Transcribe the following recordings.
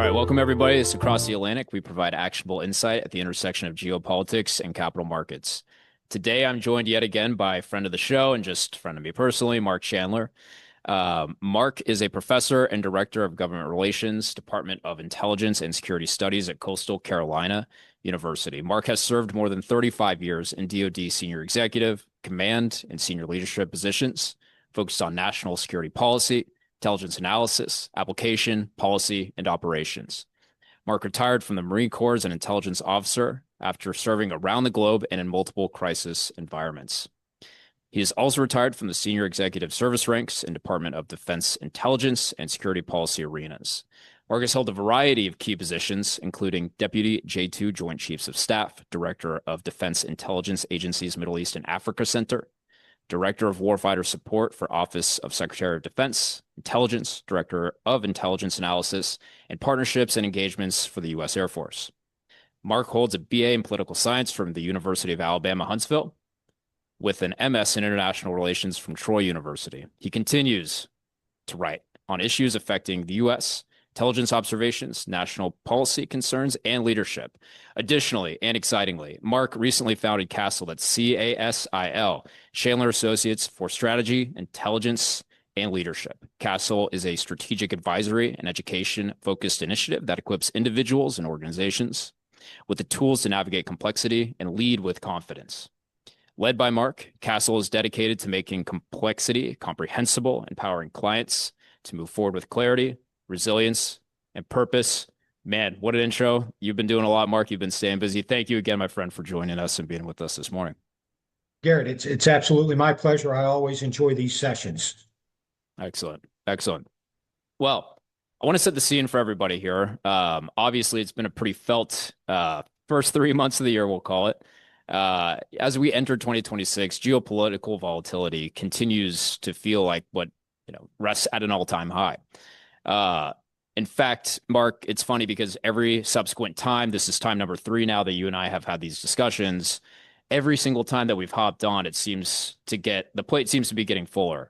right, welcome everybody. It's Across the Atlantic. We provide actionable insight at the intersection of geopolitics and capital markets. Today, I'm joined yet again by a friend of the show and just a friend of me personally, Mark Chandler. Mark is a professor and director of government relations, Department of Intelligence and Security Studies at Coastal Carolina University. Mark has served more than 35 years in DoD senior executive, command, and senior leadership positions, focused on national security policy, intelligence analysis, application, policy, and operations. Mark retired from the Marine Corps as an intelligence officer after serving around the globe and in multiple crisis environments. He is also retired from the senior executive service ranks in Department of Defense Intelligence and Security Policy arenas. Mark has held a variety of key positions, including Deputy J2 Joint Chiefs of Staff, Director of Defense Intelligence Agency's Middle East and Africa Center, Director of Warfighter Support for Office of Secretary of Defense, Intelligence, Director of Intelligence Analysis, and Partnerships and Engagements for the U.S. Air Force. Mark holds a BA in Political Science from the University of Alabama, Huntsville, with an MS in International Relations from Troy University. He continues to write on issues affecting the U.S., intelligence observations, national policy concerns, and leadership. Additionally, and excitingly, Mark recently founded CASIL, that's CASIL, Chandler Associates for Strategy, Intelligence, and Leadership. CASIL is a strategic advisory and education-focused initiative that equips individuals and organizations with the tools to navigate complexity and lead with confidence. Led by Mark, CASIL is dedicated to making complexity comprehensible, empowering clients to move forward with clarity, resilience, and purpose. Man, what an intro. You've been doing a lot, Mark. You've been staying busy. Thank you again, my friend, for joining us and being with us this morning. Garrett, it's absolutely my pleasure. I always enjoy these sessions. Excellent. Excellent. Well, I want to set the scene for everybody here. Obviously, it's been a pretty felt first 3 months of the year, we'll call it. As we enter 2026, geopolitical volatility continues to feel like what rests at an all-time high. In fact, Mark, it's funny because every subsequent time, this is time number 3 now that you and I have had these discussions, every single time that we've hopped on, the plate seems to be getting fuller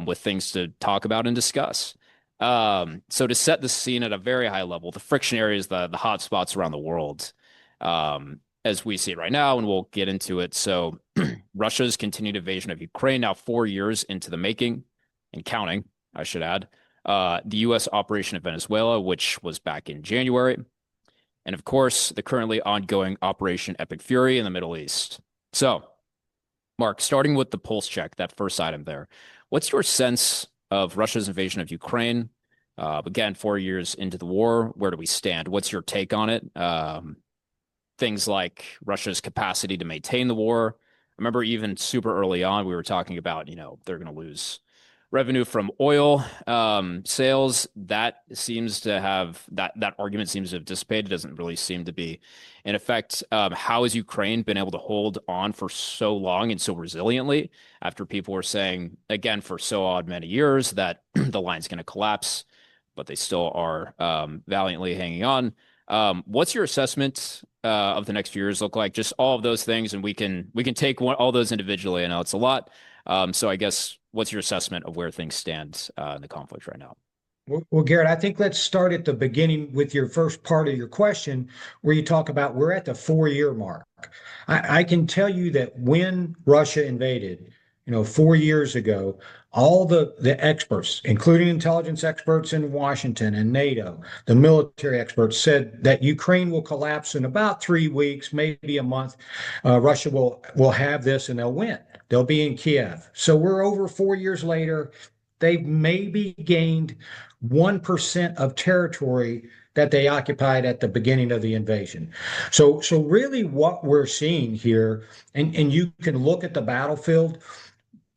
with things to talk about and discuss. So to set the scene at a very high level, the friction areas, the hot spots around the world, as we see it right now, and we'll get into it. So Russia's continued invasion of Ukraine, now 4 years into the making and counting, I should add. The U.S. operation in Venezuela, which was back in January. And of course, the currently ongoing Operation Epic Fury in the Middle East. So, Mark, starting with the pulse check, that first item there, what's your sense of Russia's invasion of Ukraine? Again, 4 years into the war, where do we stand? What's your take on it? Things like Russia's capacity to maintain the war. I remember even super early on, we were talking about, they're going to lose revenue from oil sales. That seems to have that argument seems to have dissipated. Doesn't really seem to be in effect. How has Ukraine been able to hold on for so long and so resiliently after people were saying again for so odd many years that the line's going to collapse, but they still are valiantly hanging on? What's your assessment of the next few years look like? Just all of those things, and we can take all those individually. I know it's a lot. So I guess what's your assessment of where things stand in the conflict right now? Well, Garrett, I think let's start at the beginning with your first part of your question, where you talk about we're at the 4-year mark. I can tell you that when Russia invaded, 4 years ago, all the experts, including intelligence experts in Washington and NATO, the military experts said that Ukraine will collapse in about 3 weeks, maybe a month. Russia will have this and they'll win. They'll be in Kiev. So we're over 4 years later. They've maybe gained 1% of territory that they occupied at the beginning of the invasion. So really what we're seeing here, and you can look at the battlefield,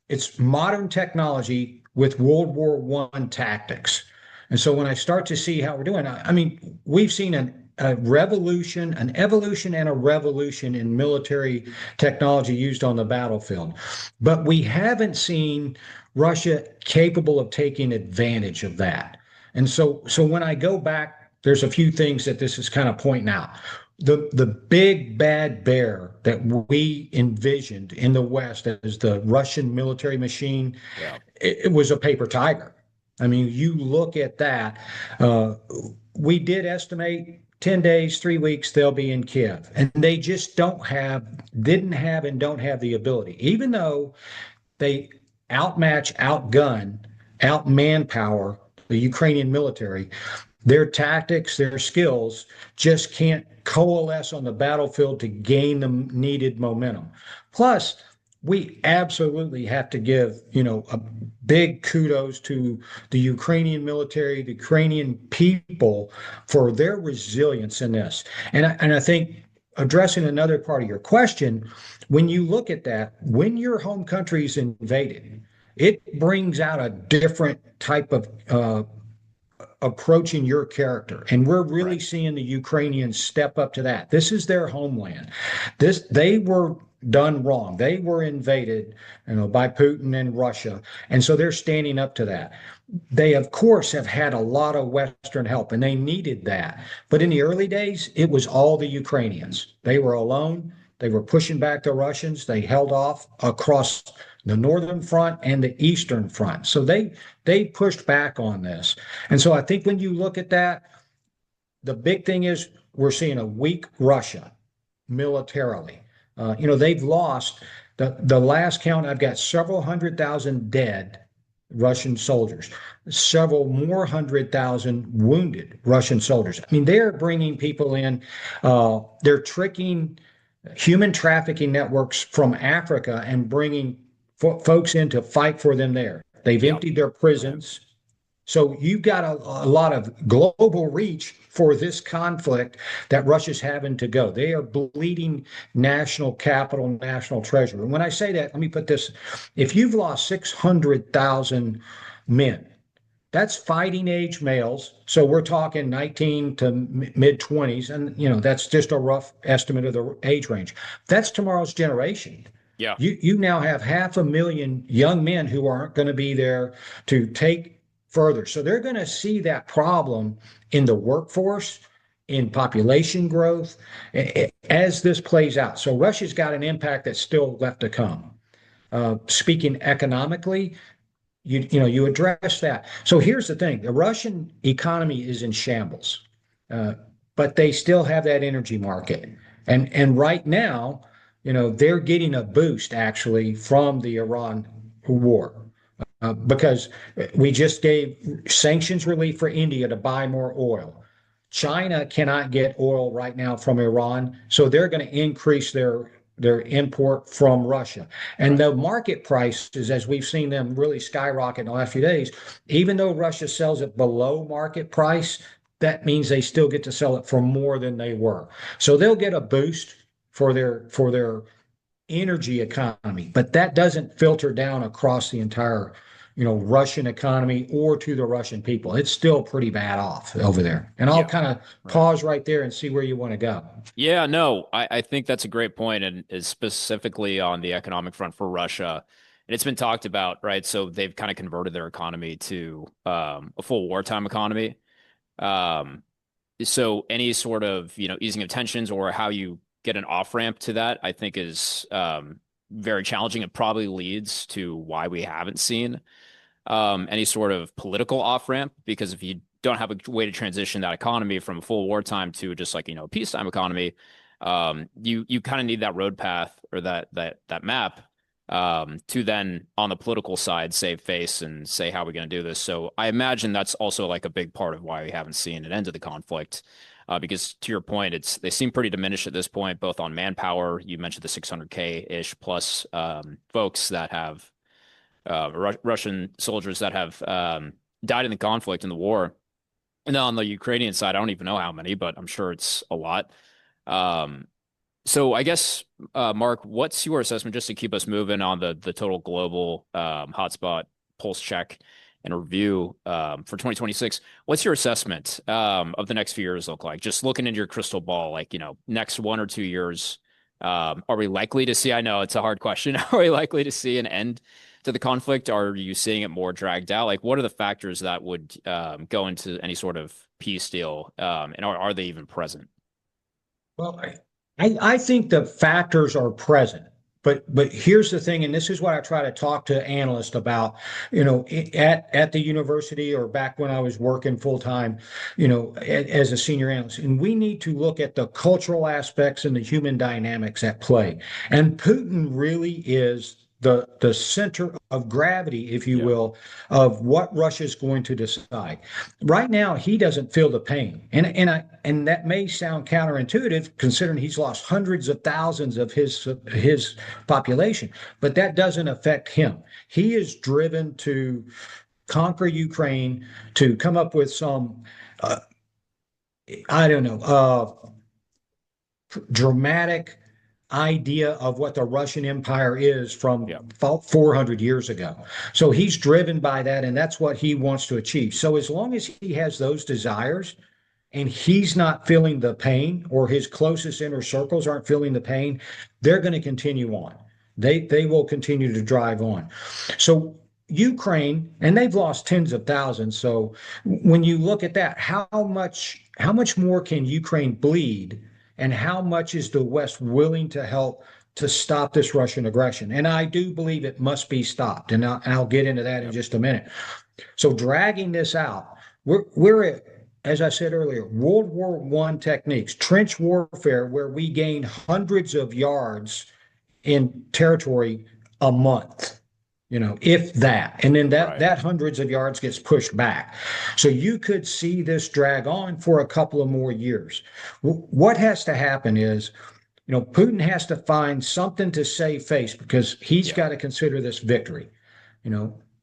it's modern technology with World War I tactics. And so when I start to see how we're doing, I mean, we've seen a revolution, an evolution and a revolution in military technology used on the battlefield. But we haven't seen Russia capable of taking advantage of that. And so when I go back, there's a few things that this is kind of pointing out. The big bad bear that we envisioned in the West as the Russian military machine, it was a paper tiger. I mean, you look at that. we did estimate 10 days, 3 weeks, they'll be in Kiev. And they just didn't have, and don't have the ability, even though they outmatch, outgun, out manpower the Ukrainian military. Their tactics, their skills just can't coalesce on the battlefield to gain the needed momentum. Plus, we absolutely have to give, a big kudos to the Ukrainian military, the Ukrainian people for their resilience in this. And I think addressing another part of your question, when you look at that, when your home country is invaded, it brings out a different type of approaching your character. And we're really Right. seeing the Ukrainians step up to that. This is their homeland. They were done wrong. They were invaded, by Putin and Russia. And so they're standing up to that. They, of course, have had a lot of Western help and they needed that. But in the early days, it was all the Ukrainians. They were alone. They were pushing back the Russians. They held off across the northern front and the eastern front. So they pushed back on this. And so I think when you look at that, the big thing is we're seeing a weak Russia militarily. They've lost the last count. I've got several 100,000 dead Russian soldiers, several more 100,000 wounded Russian soldiers. I mean, they're bringing people in. They're tricking human trafficking networks from Africa and bringing folks in to fight for them there. They've Yep. emptied their Right. prisons. So you've got a lot of global reach for this conflict that Russia's having to go. They are bleeding national capital, national treasury. And when I say that, let me put this. If you've lost 600,000 men, that's fighting age males. So we're talking 19 to mid 20s. And, that's just a rough estimate of the age range. That's tomorrow's generation. Yeah. You now have 500,000 young men who aren't going to be there to take further. So they're going to see that problem in the workforce, in population growth, as this plays out. So Russia's got an impact that's still left to come. Speaking economically, you address that. So here's the thing: the Russian economy is in shambles, uh, but they still have that energy market, and right now, they're getting a boost actually from the Iran war. Because we just gave sanctions relief for India to buy more oil. China cannot get oil right now from Iran, so they're going to increase their import from Russia. And Right. the market prices, as we've seen them really skyrocket in the last few days, even though Russia sells it below market price, that means they still get to sell it for more than they were. So they'll get a boost for their energy economy, but that doesn't filter down across the entire, Russian economy or to the Russian people. It's still pretty bad off over there. And I'll Yeah. kind of Right. pause right there and see where you want to go. Yeah, no, I think that's a great point, and is specifically on the economic front for Russia. And it's been talked about, right? So they've kind of converted their economy to a full wartime economy. Um, so any sort of, easing of tensions or how you get an off ramp to that, I think is very challenging. It probably leads to why we haven't seen any sort of political off ramp, because if you don't have a way to transition that economy from a full wartime to just like, a peacetime economy, you kind of need that road path or that map to then on the political side save face and say how we're going to do this. So I imagine that's also like a big part of why we haven't seen an end to the conflict. Because to your point, they seem pretty diminished at this point, both on manpower. You mentioned the 600K ish plus folks that have Russian soldiers that have died in the conflict in the war. And then on the Ukrainian side, I don't even know how many, but I'm sure it's a lot. Um, so I guess, Mark, what's your assessment, just to keep us moving on the total global hotspot pulse check and review for 2026? What's your assessment of the next few years look like? Just looking into your crystal ball, like, next 1 or 2 years, are we likely to see? I know it's a hard question. Are we likely to see an end to the conflict? Are you seeing it more dragged out? Like, what are the factors that would go into any sort of peace deal, and are they even present? Well, I think the factors are present, But here's the thing, and this is what I try to talk to analysts about, at the university or back when I was working full time, as a senior analyst. And we need to look at the cultural aspects and the human dynamics at play. And Putin really is the center of gravity, if you Yeah. will, of what Russia is going to decide. Right now, he doesn't feel the pain, and that may sound counterintuitive, considering he's lost hundreds of thousands of his population, but that doesn't affect him. He is driven to conquer Ukraine, to come up with some, uh, I don't know, dramatic idea of what the Russian Empire is from Yeah. 400 years ago. So he's driven by that, and that's what he wants to achieve. So as long as he has those desires and he's not feeling the pain, or his closest inner circles aren't feeling the pain, they're going to continue on. They will continue to drive on. So Ukraine, and they've lost tens of thousands. So when you look at that, how much more can Ukraine bleed, and how much is the West willing to help to stop this Russian aggression? And I do believe it must be stopped, and I'll get into that in Yep. just a minute. So dragging this out, we're at, as I said earlier, World War I techniques, trench warfare, where we gain hundreds of yards in territory a month, if that. And then that Right. that hundreds of yards gets pushed back. So you could see this drag on for a couple of more years. What has to happen is, Putin has to find something to save face, because he's Yeah. got to consider this victory.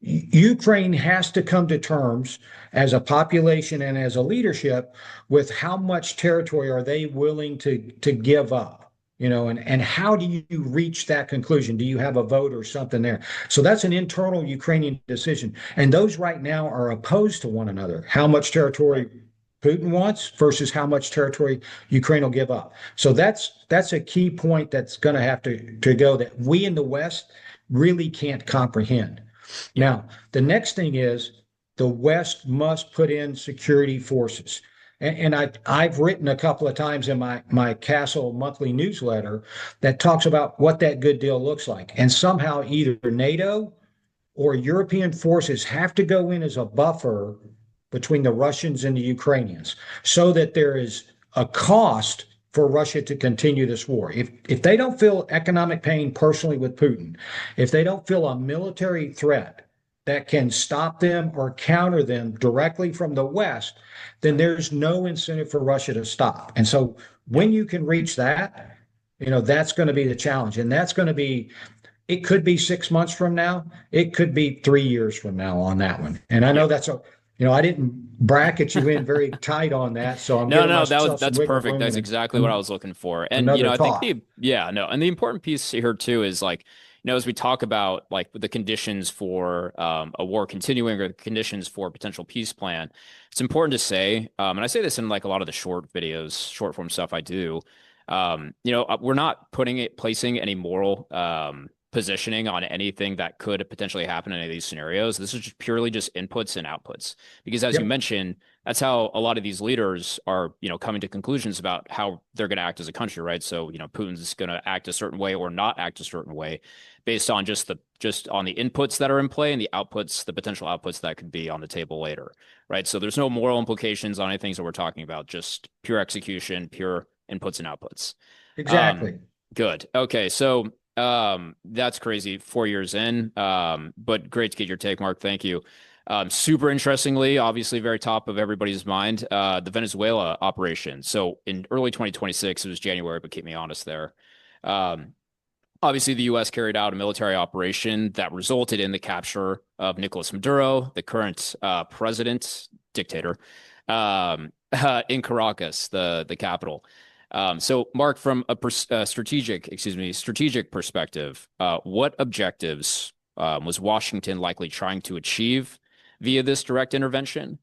Ukraine has to come to terms as a population and as a leadership with how much territory are they willing to give up, and how do you reach that conclusion? Do you have a vote or something there? So that's an internal Ukrainian decision. And those right now are opposed to one another. How much Right. territory Putin wants versus how much territory Ukraine will give up. So that's a key point that's going to have to go, that we in the West really can't comprehend. Yeah. Now, the next thing is the West must put in security forces. And I've written a couple of times in my Castle monthly newsletter that talks about what that good deal looks like. And somehow either NATO or European forces have to go in as a buffer between the Russians and the Ukrainians, so that there is a cost for Russia to continue this war. If they don't feel economic pain personally with Putin, if they don't feel a military threat that can stop them or counter them directly from the West, then there's no incentive for Russia to stop. And so Yeah. when you can reach that, that's going to be the challenge. And that's going to be, it could be 6 months from now. It could be 3 years from now on that one. And I know Yep. that's I didn't bracket you in very tight on that. So I'm No, giving no, myself some that's wiggle perfect. room That's and exactly what I was looking for. And another I think thought. and the important piece here too is like, as we talk about like the conditions for a war continuing, or the conditions for a potential peace plan, it's important to say, and I say this in like a lot of the short videos, short form stuff I do. We're not placing any moral positioning on anything that could potentially happen in any of these scenarios. This is just purely just inputs and outputs, because as you Yep, mentioned, that's how a lot of these leaders are, coming to conclusions about how they're going to act as a country, right? So, Putin's going to act a certain way or not act a certain way based on just on the inputs that are in play and the outputs, the potential outputs that could be on the table later, right? So there's no moral implications on any things that we're talking about, just pure execution, pure inputs and outputs. Um, exactly. Good. Okay, so that's crazy. 4 years in, but great to get your take, Mark. Thank you. Super interestingly, obviously very top of everybody's mind, the Venezuela operation. So in early 2026, it was January, but keep me honest there. Um, Obviously, the U.S. carried out a military operation that resulted in the capture of Nicolas Maduro, the current dictator, in Caracas, the capital. So, Mark, from a strategic perspective, what objectives was Washington likely trying to achieve via this direct intervention?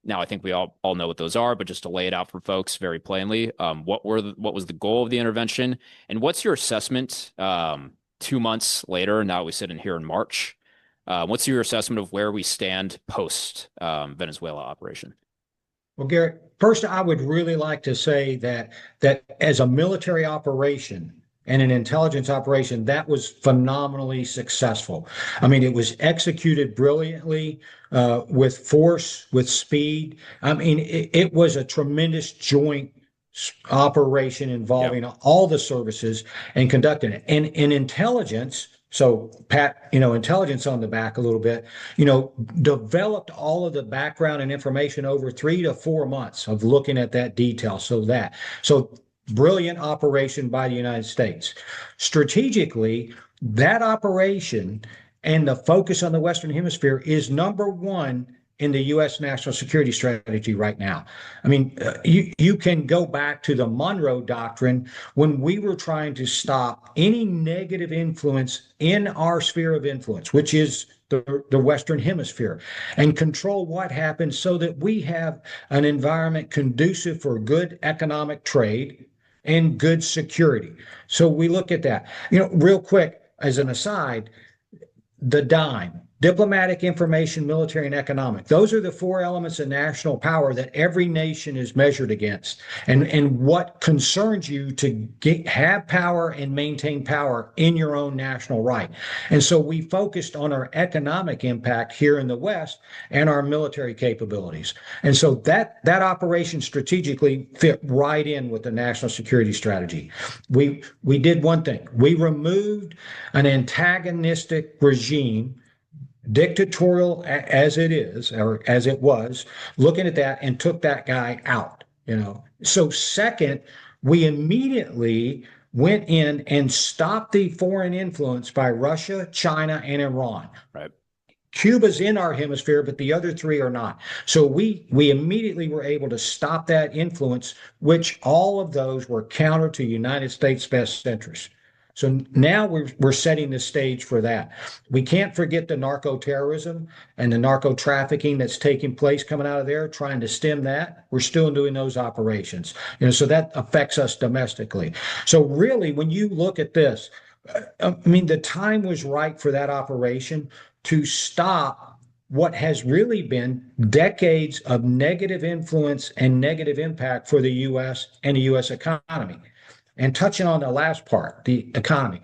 Now, I think we all know what those are, but just to lay it out for folks very plainly, what was the goal of the intervention, and what's your assessment 2 months later? Now we sit in here in March. What's your assessment of where we stand post Venezuela operation? Well, Garrett, first, I would really like to say that as a military operation, and an intelligence operation that was phenomenally successful. I mean, it was executed brilliantly, with force, with speed. I mean, it was a tremendous joint operation Yep. involving all the services and conducting it. And in intelligence, so Pat, intelligence on the back a little bit, developed all of the background and information over 3 to 4 months of looking at that detail. So brilliant operation by the United States. Strategically, that operation and the focus on the Western Hemisphere is number one in the U.S. national security strategy right now. I mean, you can go back to the Monroe Doctrine when we were trying to stop any negative influence in our sphere of influence, which is the Western Hemisphere, and control what happens so that we have an environment conducive for good economic trade and good security. So we look at that. Real quick, as an aside, the dime, diplomatic, information, military, and economic. Those are the four elements of national power that every nation is measured against. And what concerns you to have power and maintain power in your own national right. And so we focused on our economic impact here in the West and our military capabilities. And so that operation strategically fit right in with the national security strategy. We did one thing. We removed an antagonistic regime, dictatorial as it is, or as it was, looking at that and took that guy out. So second, we immediately went in and stopped the foreign influence by Russia, China, and Iran. Right. Cuba's in our hemisphere, but the other three are not. So we immediately were able to stop that influence, which all of those were counter to United States best interests. So now we're setting the stage for that. We can't forget the narco terrorism and the narco trafficking that's taking place coming out of there, trying to stem that. We're still doing those operations, so that affects us domestically. So really, when you look at this, I mean, the time was right for that operation to stop what has really been decades of negative influence and negative impact for the U.S. and the U.S. economy. And touching on the last part, the economy.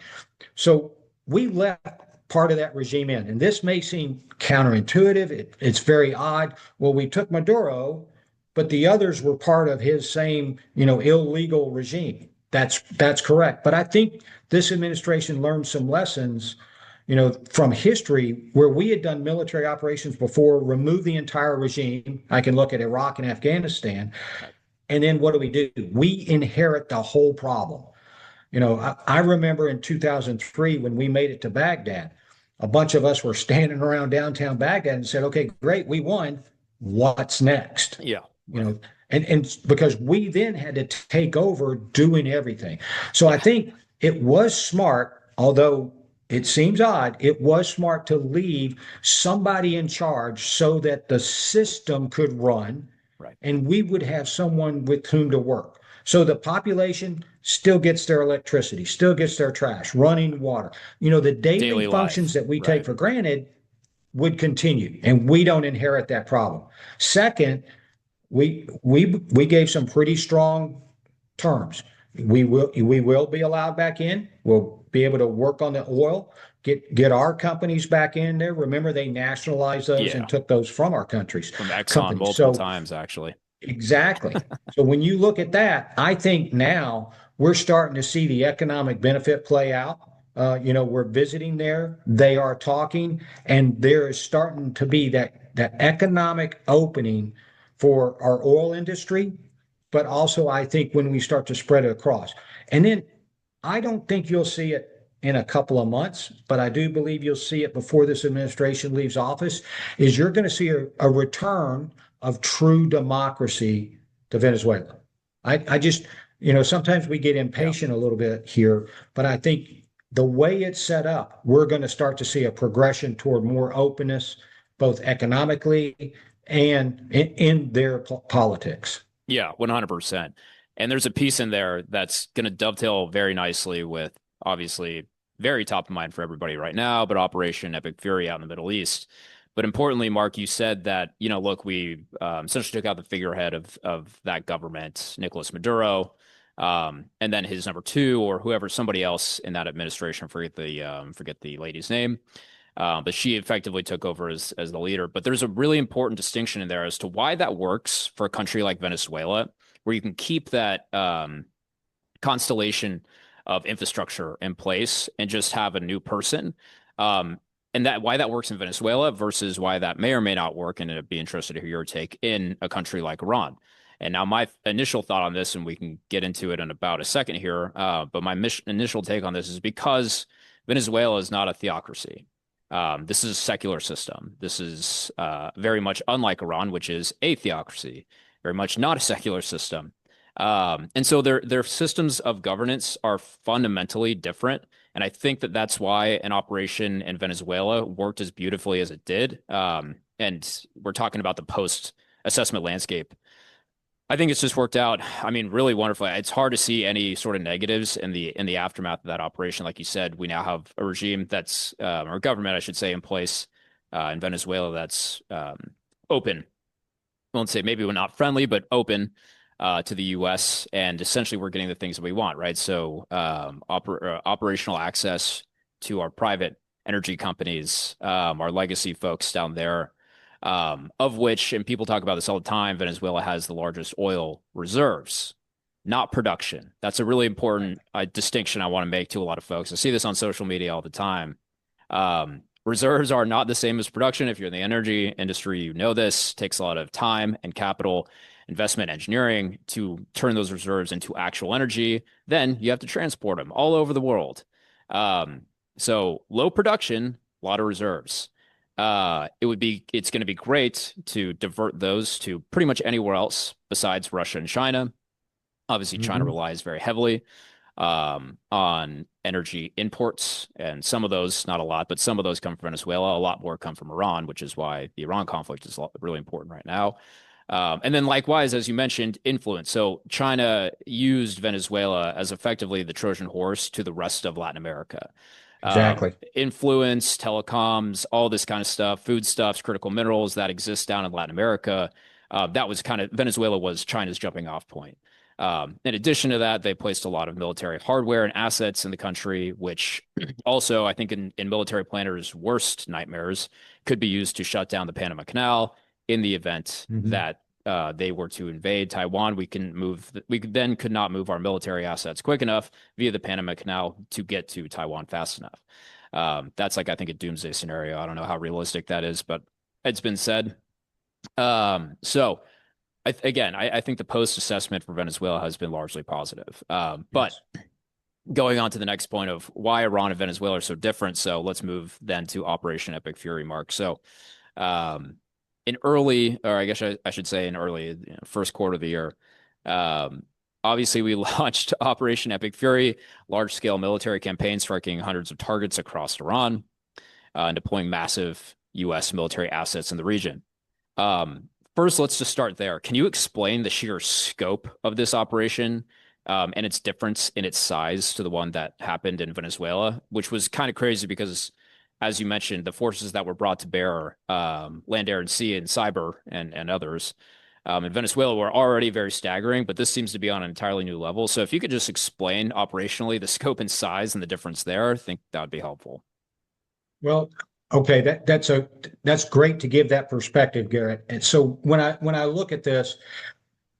So we left part of that regime in, and this may seem counterintuitive. It's very odd. Well, we took Maduro, but the others were part of his same, illegal regime. That's correct. But I think this administration learned some lessons, from history where we had done military operations before, remove the entire regime. I can look at Iraq and Afghanistan. And then what do? We inherit the whole problem. I remember in 2003 when we made it to Baghdad, a bunch of us were standing around downtown Baghdad and said, okay, great, we won. What's next? Yeah. And because we then had to take over doing everything. So I think it was smart, although it seems odd, it was smart to leave somebody in charge so that the system could run. Right. And we would have someone with whom to work. So the population still gets their electricity, still gets their trash, running water. The daily functions that we take for granted would continue, and we don't inherit that problem. Second, we gave some pretty strong terms. We will be allowed back in. We'll be able to work on the oil, get our companies back in there. Remember, they nationalized those and took those from our countries. From Exxon multiple times, actually. Exactly. So when you look at that, I think now we're starting to see the economic benefit play out. We're visiting there. They are talking, and there is starting to be that economic opening for our oil industry, but also I think when we start to spread it across. And then I don't think you'll see it in a couple of months, but I do believe you'll see it before this administration leaves office, is you're going to see a return of true democracy to Venezuela. I just, sometimes we get impatient a little bit here, but I think the way it's set up, we're going to start to see a progression toward more openness, both economically and in their politics. Yeah, 100%. And there's a piece in there that's going to dovetail very nicely with, obviously, very top of mind for everybody right now, but Operation Epic Fury out in the Middle East. But importantly, Mark, you said that, look, we essentially took out the figurehead of that government, Nicolas Maduro. And then his number two or whoever, somebody else in that administration, forget the lady's name, but she effectively took over as the leader. But there's a really important distinction in there as to why that works for a country like Venezuela, where you can keep that constellation of infrastructure in place and just have a new person. Um, and that why that works in Venezuela versus why that may or may not work. And I'd be interested to hear your take in a country like Iran. And now my initial thought on this, and we can get into it in about a second here, but my initial take on this is because Venezuela is not a theocracy. This is a secular system. This is very much unlike Iran, which is a theocracy, very much not a secular system. And so their systems of governance are fundamentally different. And I think that that's why an operation in Venezuela worked as beautifully as it did. And we're talking about the post-assessment landscape. I think it's just worked out, I mean, really wonderfully. It's hard to see any sort of negatives in the aftermath of that operation. Like you said, we now have a regime that's or government, I should say, in place in Venezuela that's open. I won't say maybe we're not friendly, but open to the U.S. And essentially, we're getting the things that we want, right? So, operational access to our private energy companies, our legacy folks down there, of which, and people talk about this all the time, Venezuela has the largest oil reserves, not production. That's a really important distinction I want to make to a lot of folks. I see this on social media all the time. Reserves are not the same as production. If you're in the energy industry, you know this. It takes a lot of time and capital investment engineering to turn those reserves into actual energy. Then you have to transport them all over the world. So low production, a lot of reserves. It's going to be great to divert those to pretty much anywhere else besides Russia and China. Obviously, China Hmm. relies very heavily on energy imports, and some of those, not a lot, but some of those come from Venezuela. A lot more come from Iran, which is why the Iran conflict is really important right now. And then likewise, as you mentioned, influence. So China used Venezuela as effectively the Trojan horse to the rest of Latin America. Exactly. Influence, telecoms, all this kind of stuff, foodstuffs, critical minerals that exist down in Latin America. That was kind of Venezuela was China's jumping off point. In addition to that, they placed a lot of military hardware and assets in the country, which also, I think, in military planners' worst nightmares, could be used to shut down the Panama Canal in the event Hmm. that they were to invade Taiwan. We could not move our military assets quick enough via the Panama Canal to get to Taiwan fast enough. That's like, I think, a doomsday scenario. I don't know how realistic that is, but it's been said. So I think the post assessment for Venezuela has been largely positive. But Yes. going on to the next point of why Iran and Venezuela are so different. So let's move then to Operation Epic Fury, Mark. So um, in early, or I guess I should say in early first quarter of the year, um, obviously we launched Operation Epic Fury, large scale military campaign striking hundreds of targets across Iran and deploying massive U.S. military assets in the region. Um, First, let's just start there. Can you explain the sheer scope of this operation and its difference in its size to the one that happened in Venezuela, which was kind of crazy because, as you mentioned, the forces that were brought to bear, land, air, and sea, and cyber, and others in Venezuela were already very staggering, but this seems to be on an entirely new level. So, if you could just explain operationally the scope and size and the difference there, I think that would be helpful. Well, okay, that's great to give that perspective, Garrett. And so when I look at this,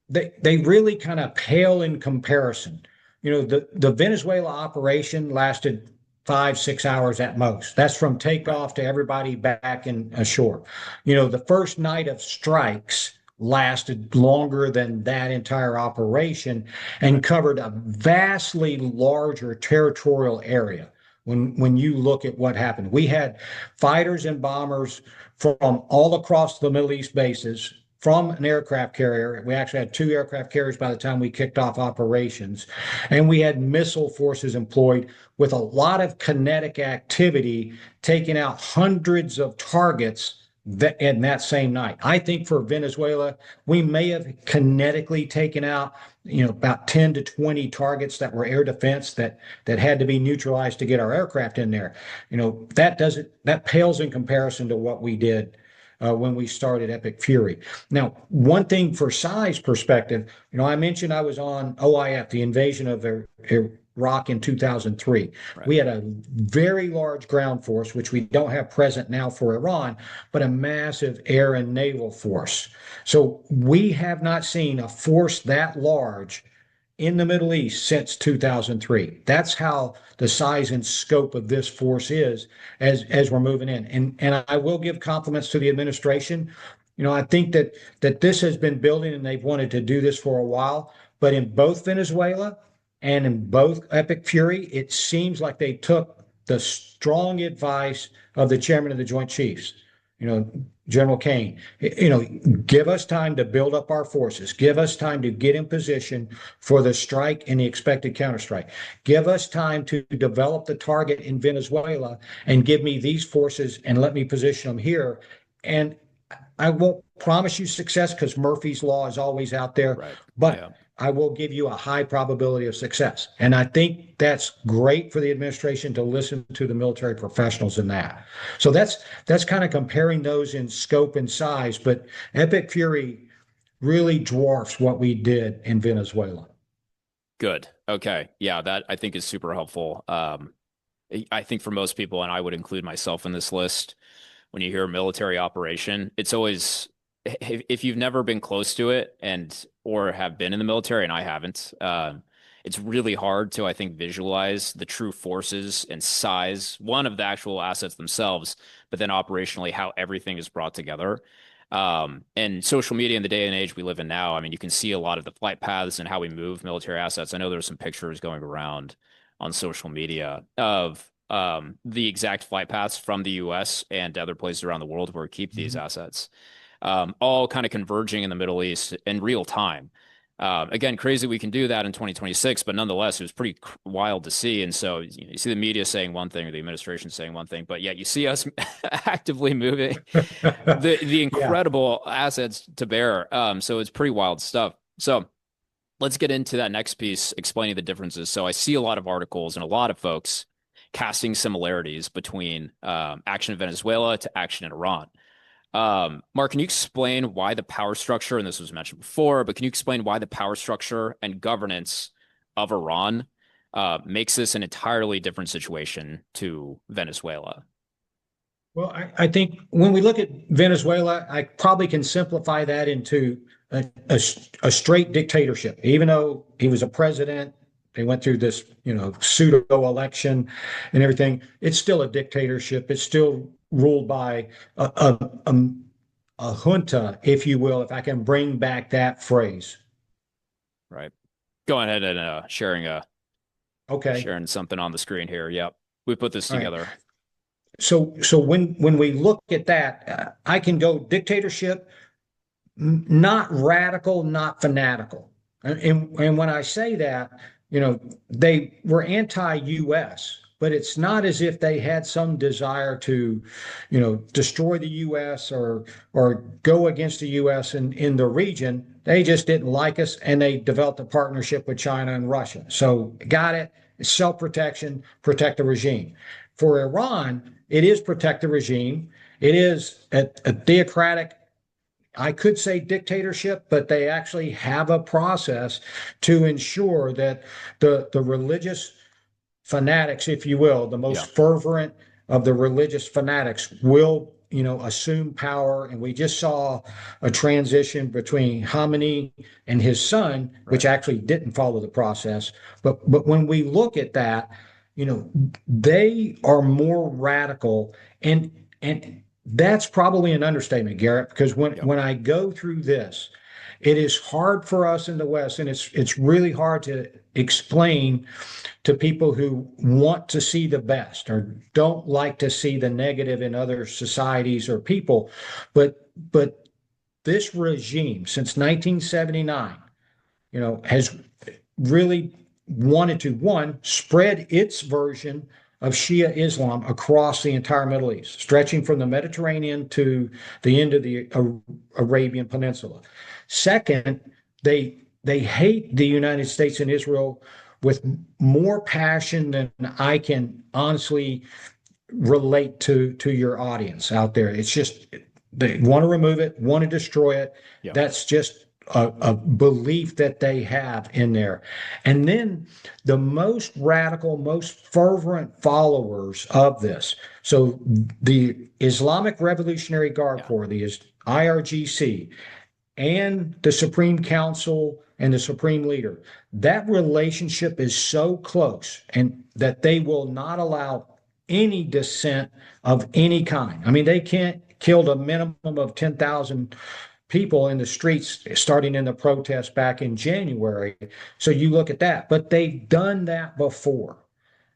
they really kind of pale in comparison. The Venezuela operation lasted 5, 6 hours at most. That's from Right. takeoff to everybody back in ashore. The first night of strikes lasted longer than that entire operation and Right. covered a vastly larger territorial area. When you look at what happened, we had fighters and bombers from all across the Middle East bases from an aircraft carrier. We actually had two aircraft carriers by the time we kicked off operations. And we had missile forces employed with a lot of kinetic activity, taking out hundreds of targets in that same night. I think for Venezuela, we may have kinetically taken out, about 10 to 20 targets that were air defense that had to be neutralized to get our aircraft in there. That pales in comparison to what we did when we started Epic Fury. Now, one thing for size perspective, I mentioned I was on OIF, the invasion of Iraq in 2003. Right. We had a very large ground force, which we don't have present now for Iran, but a massive air and naval force. So we have not seen a force that large in the Middle East since 2003. That's how the size and scope of this force is as we're moving in. And I will give compliments to the administration. I think that this has been building and they've wanted to do this for a while. But in both Venezuela and in both Epic Fury, it seems like they took the strong advice of the chairman of the Joint Chiefs, General Kane. Give us time to build up our forces. Give us time to get in position for the strike and the expected counterstrike. Give us time to develop the target in Venezuela and give me these forces and let me position them here. And I won't promise you success because Murphy's Law is always out there, Right. but Yeah. I will give you a high probability of success. And I think that's great for the administration to listen to the military professionals in that. So that's kind of comparing those in scope and size, but Epic Fury really dwarfs what we did in Venezuela. Good. Okay. Yeah, that I think is super helpful. I think for most people, and I would include myself in this list, when you hear a military operation, it's always if you've never been close to it and or have been in the military, and I haven't, it's really hard to, I think, visualize the true forces and size, one of the actual assets themselves, but then operationally how everything is brought together. And social media in the day and age we live in now, I mean, you can see a lot of the flight paths and how we move military assets. I know there's some pictures going around on social media of the exact flight paths from the U.S. and other places around the world where we keep these Mhm. assets, all kind of converging in the Middle East in real time. Again, crazy we can do that in 2026, but nonetheless, it was pretty wild to see. And so you see the media saying one thing or the administration saying one thing, but yet you see us actively moving the Yeah. incredible assets to bear. So it's pretty wild stuff. So let's get into that next piece, explaining the differences. So I see a lot of articles and a lot of folks casting similarities between action in Venezuela to action in Iran. Mark, can you explain why the power structure, and this was mentioned before, but can you explain why the power structure and governance of Iran makes this an entirely different situation to Venezuela? Well, I think when we look at Venezuela, I probably can simplify that into a straight dictatorship. Even though he was a president, they went through this, pseudo election and everything. It's still a dictatorship. It's still ruled by a junta, if you will, if I can bring back that phrase. Right. Go ahead and Okay. sharing something on the screen here. Yep. We put this All right. together. So when we look at that, I can go dictatorship, not radical, not fanatical. And when I say that, they were anti-U.S., but it's not as if they had some desire to, destroy the U.S. or go against the U.S. in the region. They just didn't like us, and they developed a partnership with China and Russia. So got it. Self-protection, protect the regime. For Iran, it is protect the regime. It is a theocratic, I could say dictatorship, but they actually have a process to ensure that the religious fanatics, if you will, the Yeah. most fervent of the religious fanatics will, assume power. And we just saw a transition between Khamenei and his son, which Right. actually didn't follow the process. But when we look at that, they are more radical and that's probably an understatement, Garrett, because when Yep. when I go through this, it is hard for us in the West, and it's really hard to explain to people who want to see the best or don't like to see the negative in other societies or people. But this regime since 1979, has really wanted to, one, spread its version of Shia Islam across the entire Middle East, stretching from the Mediterranean to the end of the Arabian Peninsula. Second, they hate the United States and Israel with more passion than I can honestly relate to your audience out there. It's just They want to remove it, want to destroy it. Yeah. That's just a belief that they have in there. And then the most radical, most fervent followers of this. So the Islamic Revolutionary Guard Yeah. Corps, the IRGC, and the Supreme Council and the Supreme Leader, that relationship is so close and that they will not allow any dissent of any kind. I mean, they can't kill a minimum of 10,000 people in the streets starting in the protest back in January. So you look at that, but they've done that before.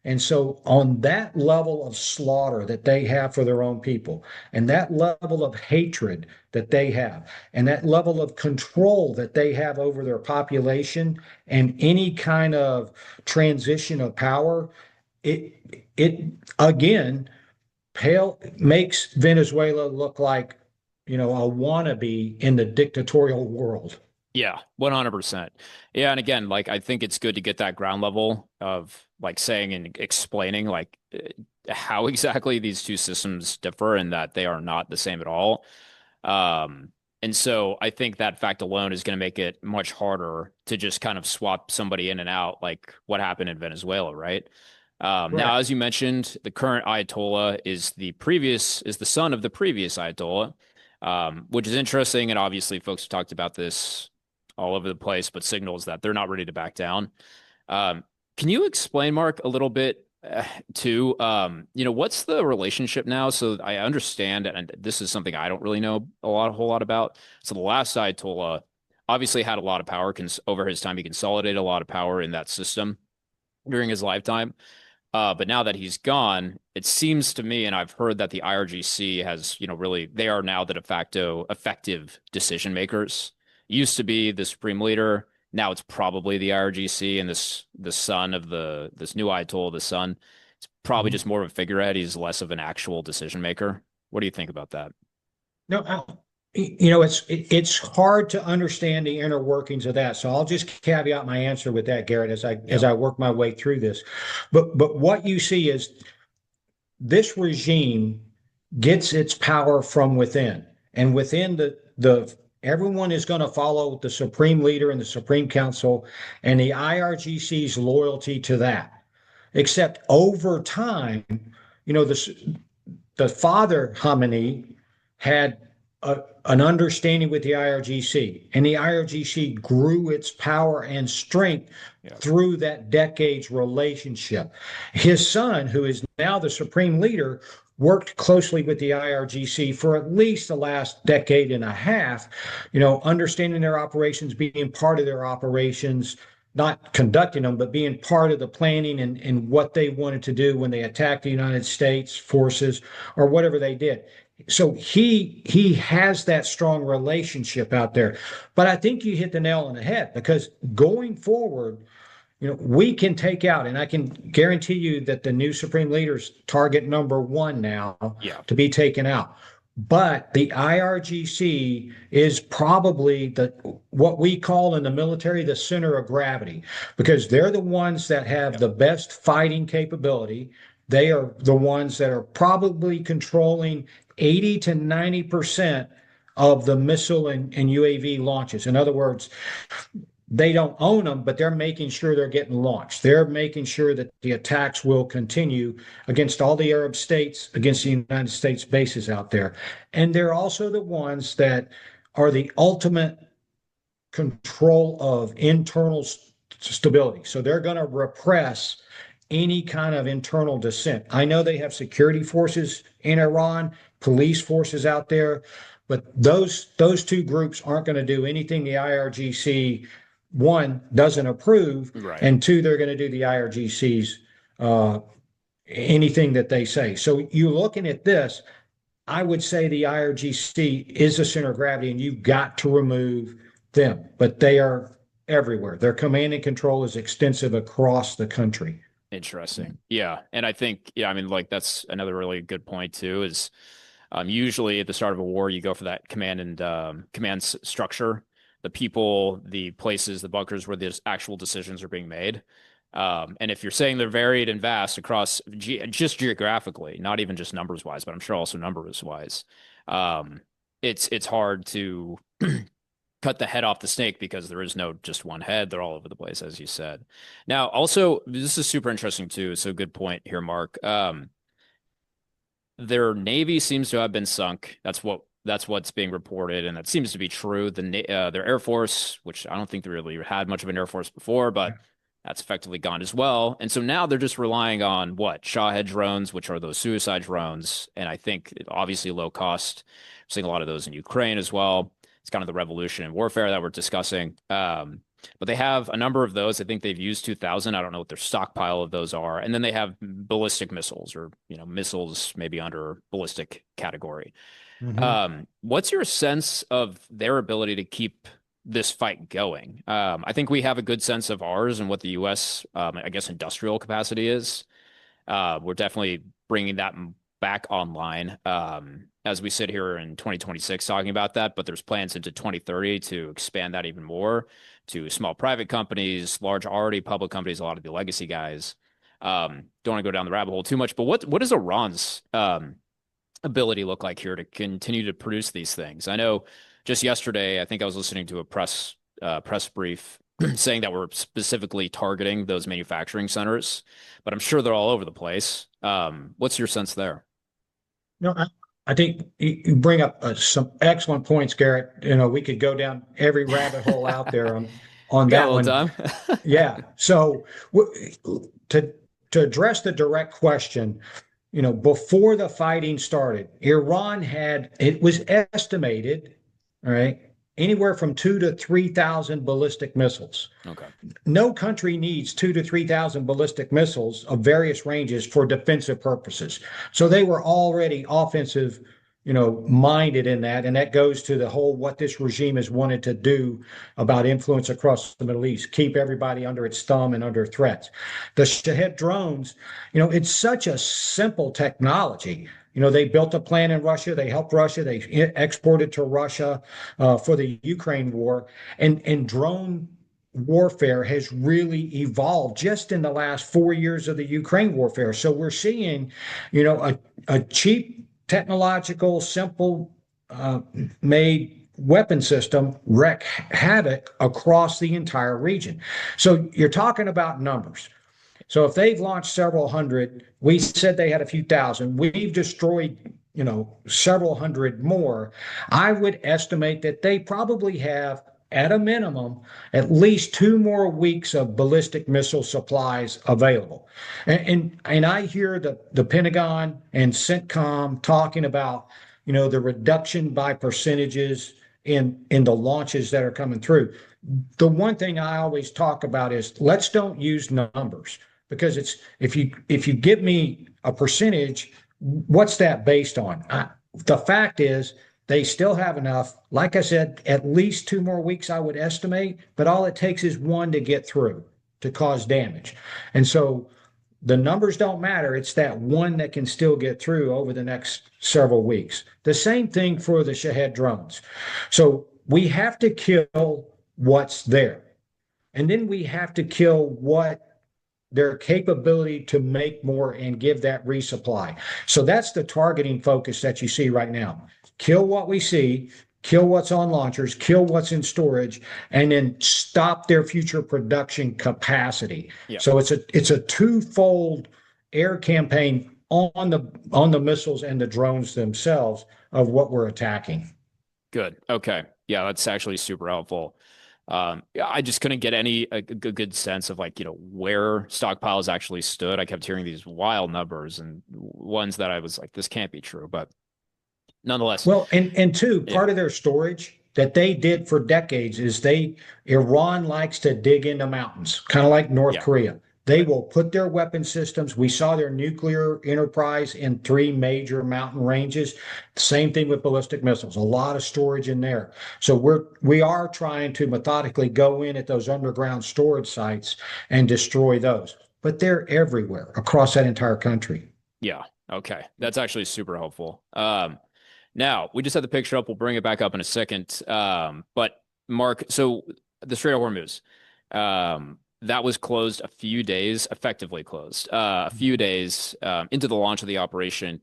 And so, on that level of slaughter that they have for their own people, and that level of hatred that they have, and that level of control that they have over their population, and any kind of transition of power, it again makes Venezuela look like, a wannabe in the dictatorial world. Yeah, 100%. Yeah, and again, like I think it's good to get that ground level of like saying and explaining like how exactly these two systems differ and that they are not the same at all. And so I think that fact alone is going to make it much harder to just kind of swap somebody in and out, like what happened in Venezuela, right? Now, Right. as you mentioned, the current Ayatollah is the son of the previous Ayatollah, which is interesting. And obviously, folks have talked about this all over the place, but signals that they're not ready to back down. Um, can you explain, Mark, a little bit too? What's the relationship now? So I understand, and this is something I don't really know a whole lot about. So the last Ayatollah obviously had a lot of power over his time. He consolidated a lot of power in that system during his lifetime. But now that he's gone, it seems to me, and I've heard that the IRGC has, really, they are now the de facto effective decision makers. It used to be the supreme leader. Now it's probably the IRGC and the son of this new Ayatollah, the son. It's probably Mhm. just more of a figurehead. He's less of an actual decision maker. What do you think about that? No, it's hard to understand the inner workings of that. So I'll just caveat my answer with that, Garrett, as I Yeah. as I work my way through this. But what you see is this regime gets its power from within, and within the everyone is going to follow the supreme leader and the Supreme Council and the IRGC's loyalty to that. Except over time, the father Khamenei had an understanding with the IRGC, and the IRGC grew its power and strength Yeah. through that decade's relationship. His son, who is now the supreme leader, worked closely with the IRGC for at least the last decade and a half, understanding their operations, being part of their operations, not conducting them, but being part of the planning and what they wanted to do when they attacked the United States forces or whatever they did. So he has that strong relationship out there. But I think you hit the nail on the head because going forward, we can take out, and I can guarantee you that the new Supreme Leader's target number one now Yeah. to be taken out. But the IRGC is probably what we call in the military the center of gravity because they're the ones that have Yeah. the best fighting capability. They are the ones that are probably controlling 80 to 90% of the missile and UAV launches. In other words, they don't own them, but they're making sure they're getting launched. They're making sure that the attacks will continue against all the Arab states, against the United States bases out there. And they're also the ones that are the ultimate control of internal stability. So they're going to repress any kind of internal dissent. I know they have security forces in Iran, police forces out there, but those two groups aren't going to do anything the IRGC one doesn't approve, Right. and two they're going to do the IRGC's anything that they say. So you looking at this, I would say the IRGC is the center of gravity, and you've got to remove them. But they are everywhere. Their command and control is extensive across the country. Interesting. Yeah. And I think, yeah, I mean, like that's another really good point too, is usually at the start of a war, you go for that command structure, the people, the places, the bunkers where the actual decisions are being made. And if you're saying they're varied and vast across just geographically, not even just numbers wise, but I'm sure also numbers wise, it's hard to cut the head off the snake because there is no just one head. They're all over the place, as you said. Now, also, this is super interesting too. So good point here, Mark. Their navy seems to have been sunk. That's what's being reported, and that seems to be true. Their Air Force, which I don't think they really had much of an Air Force before, but that's effectively gone as well. And so now they're just relying on what? Shahhead drones, which are those suicide drones, and I think obviously low cost. I'm seeing a lot of those in Ukraine as well. It's kind of the revolution in warfare that we're discussing. But they have a number of those. I think they've used 2,000. I don't know what their stockpile of those are. And then they have ballistic missiles, or missiles maybe under ballistic category. Mhm. What's your sense of their ability to keep this fight going? I think we have a good sense of ours and what the U.S., I guess, industrial capacity is. We're definitely bringing that back online as we sit here in 2026 talking about that, but there's plans into 2030 to expand that even more to small private companies, large already public companies, a lot of the legacy guys. Don't want to go down the rabbit hole too much, but what does Iran's ability look like here to continue to produce these things? I know just yesterday, I think I was listening to a press brief saying that we're specifically targeting those manufacturing centers, but I'm sure they're all over the place. What's your sense there? No, I think you bring up some excellent points, Garrett. We could go down every rabbit hole out there on We got a that little one. time. Yeah. So to address the direct question, before the fighting started, Iran had, it was estimated, all right, anywhere from 2 to 3,000 ballistic missiles. Okay. No country needs 2 to 3,000 ballistic missiles of various ranges for defensive purposes. So they were already offensive, minded in that. And that goes to the whole what this regime has wanted to do about influence across the Middle East, keep everybody under its thumb and under threats. The Shahed drones, it's such a simple technology. They built a plant in Russia. They helped Russia. They exported to Russia for the Ukraine war. And drone warfare has really evolved just in the last 4 years of the Ukraine warfare. So we're seeing, a cheap, technological, simple made weapon system wreak havoc across the entire region. So you're talking about numbers. So if they've launched several hundred, we said they had a few thousand, we've destroyed, several hundred more. I would estimate that they probably have, at a minimum, at least 2 more weeks of ballistic missile supplies available. And I hear the Pentagon and CENTCOM talking about, the reduction by percentages in the launches that are coming through. The one thing I always talk about is let's don't use numbers, because it's if you give me a percentage, what's that based on? The fact is they still have enough. Like I said, at least 2 more weeks, I would estimate, but all it takes is one to get through to cause damage. And so the numbers don't matter. It's that one that can still get through over the next several weeks. The same thing for the Shahed drones. So we have to kill what's there. And then we have to kill what their capability to make more and give that resupply. So that's the targeting focus that you see right now. Kill what we see, kill what's on launchers, kill what's in storage, and then stop their future production capacity. Yeah. So it's a twofold air campaign on the missiles and the drones themselves of what we're attacking. Good. Okay. Yeah, that's actually super helpful. Yeah, I just couldn't get a good sense of like, where stockpiles actually stood. I kept hearing these wild numbers and ones that I was like, this can't be true. But nonetheless, Well, and two, yeah, part of their storage that they did for decades is Iran likes to dig into mountains, kind of like North yeah, Korea. They right. will put their weapon systems. We saw their nuclear enterprise in 3 major mountain ranges. Same thing with ballistic missiles. A lot of storage in there. So we are trying to methodically go in at those underground storage sites and destroy those. But they're everywhere across that entire country. Yeah. Okay. That's actually super helpful. Now we just had the picture up. We'll bring it back up in a second. But Mark, so the Strait of Hormuz, that was closed a few days, effectively closed, a few days into the launch of the operation.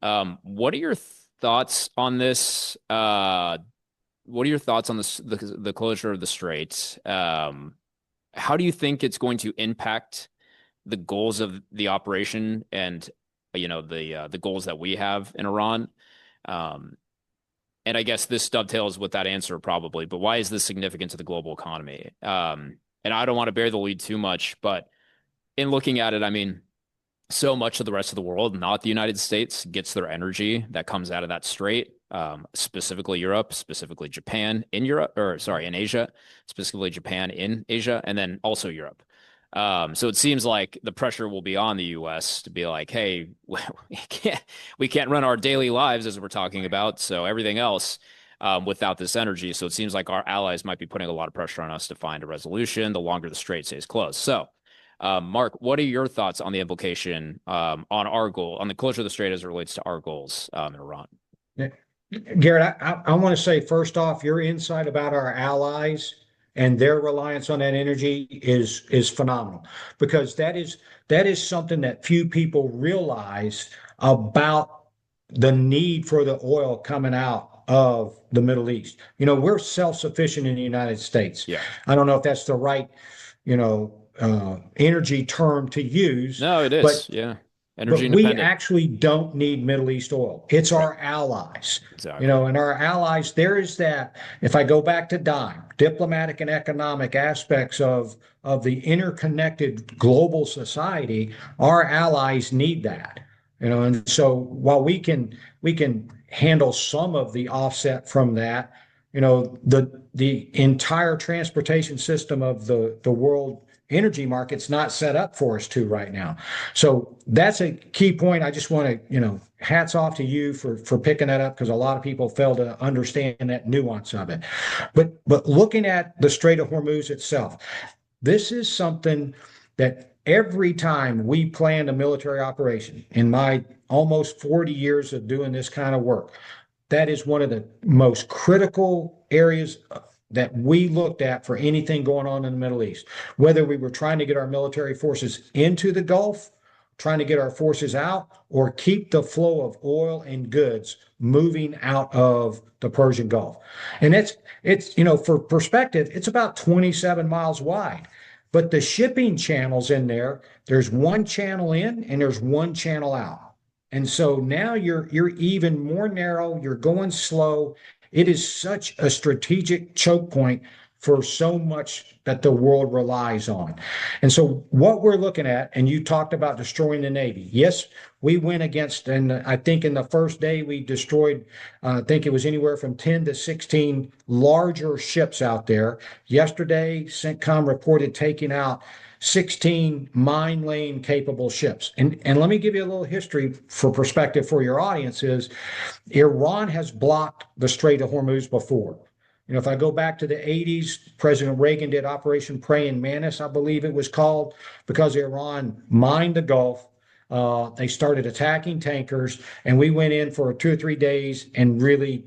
What are your thoughts on this? What are your thoughts on the closure of the Straits? How do you think it's going to impact the goals of the operation and the goals that we have in Iran? Um, and I guess this dovetails with that answer probably, but why is this significant to the global economy? And I don't want to bear the lead too much, but in looking at it, I mean, so much of the rest of the world, not the United States, gets their energy that comes out of that strait, specifically Europe, specifically Japan in Europe, or sorry, in Asia, specifically Japan in Asia, and then also Europe. So it seems like the pressure will be on the U.S. to be like, hey, we can't run our daily lives as we're talking about. So everything else without this energy. So it seems like our allies might be putting a lot of pressure on us to find a resolution the longer the strait stays closed. So, Mark, what are your thoughts on the implication on our goal, on the closure of the strait as it relates to our goals in Iran? Yeah. Garrett, I want to say first off, your insight about our allies and their reliance on that energy is phenomenal because that is something that few people realize about the need for the oil coming out of the Middle East. We're self-sufficient in the United States. Yeah. I don't know if that's the right, energy term to use, No, it is. but Yeah. Energy but we independent. actually don't need Middle East oil. It's Right. our allies, Exactly. and our allies, there is that. If I go back to diplomatic and economic aspects of the interconnected global society, our allies need that. And so while we can handle some of the offset from that, the entire transportation system of the world energy market's not set up for us to right now. So that's a key point. I just want to, hats off to you for picking that up because a lot of people fail to understand that nuance of it. But looking at the Strait of Hormuz itself, this is something that every time we planned a military operation in my almost 40 years of doing this kind of work, that is one of the most critical areas that we looked at for anything going on in the Middle East, whether we were trying to get our military forces into the Gulf, trying to get our forces out, or keep the flow of oil and goods moving out of the Persian Gulf. And it's for perspective, it's about 27 miles wide. But the shipping channels in there's one channel in and there's one channel out. And so now you're even more narrow, you're going slow. It is such a strategic choke point for so much that the world relies on. And so what we're looking at, and you talked about destroying the Navy. Yes, we went against, and I think in the first day we destroyed, I think it was anywhere from 10 to 16 larger ships out there. Yesterday, CENTCOM reported taking out 16 mine lane capable ships. And let me give you a little history for perspective for your audience is Iran has blocked the Strait of Hormuz before. If I go back to the 80s, President Reagan did Operation Praying Mantis, I believe it was called, because Iran mined the Gulf. They started attacking tankers, and we went in for 2 or 3 days and really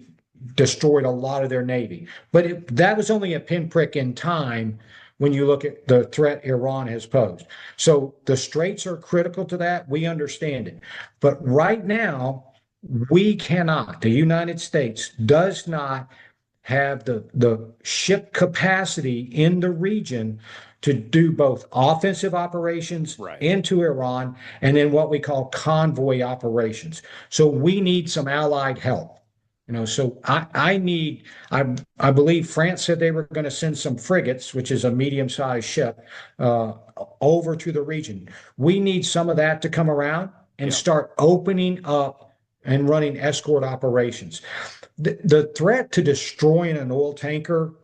destroyed a lot of their Navy. But that was only a pinprick in time when you look at the threat Iran has posed. So the straits are critical to that. We understand it. But right now, the United States does not have the ship capacity in the region to do both offensive operations Right. into Iran and then what we call convoy operations. So we need some allied help. So I believe France said they were going to send some frigates, which is a medium-sized ship, over to the region. We need some of that to come around and Yeah. start opening up and running escort operations. The threat to destroying an oil tanker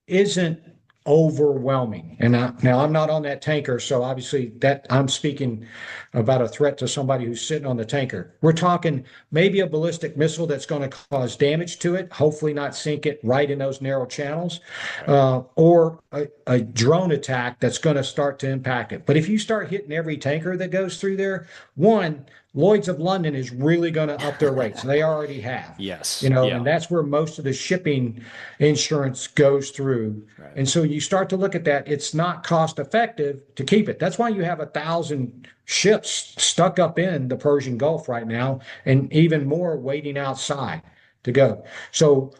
isn't overwhelming. And now I'm not on that tanker, so obviously that I'm speaking about a threat to somebody who's sitting on the tanker. We're talking maybe a ballistic missile that's going to cause damage to it, hopefully not sink it right in those narrow channels, Right. or a drone attack that's going to start to impact it. But if you start hitting every tanker that goes through there, one, Lloyd's of London is really going to up their rates. They already have, Yes. and Yeah. that's where most of the shipping insurance goes through. Right. And so you start to look at that, it's not cost effective to keep it. That's why you have 1,000 ships stuck up in the Persian Gulf right now, and even more waiting outside to go. So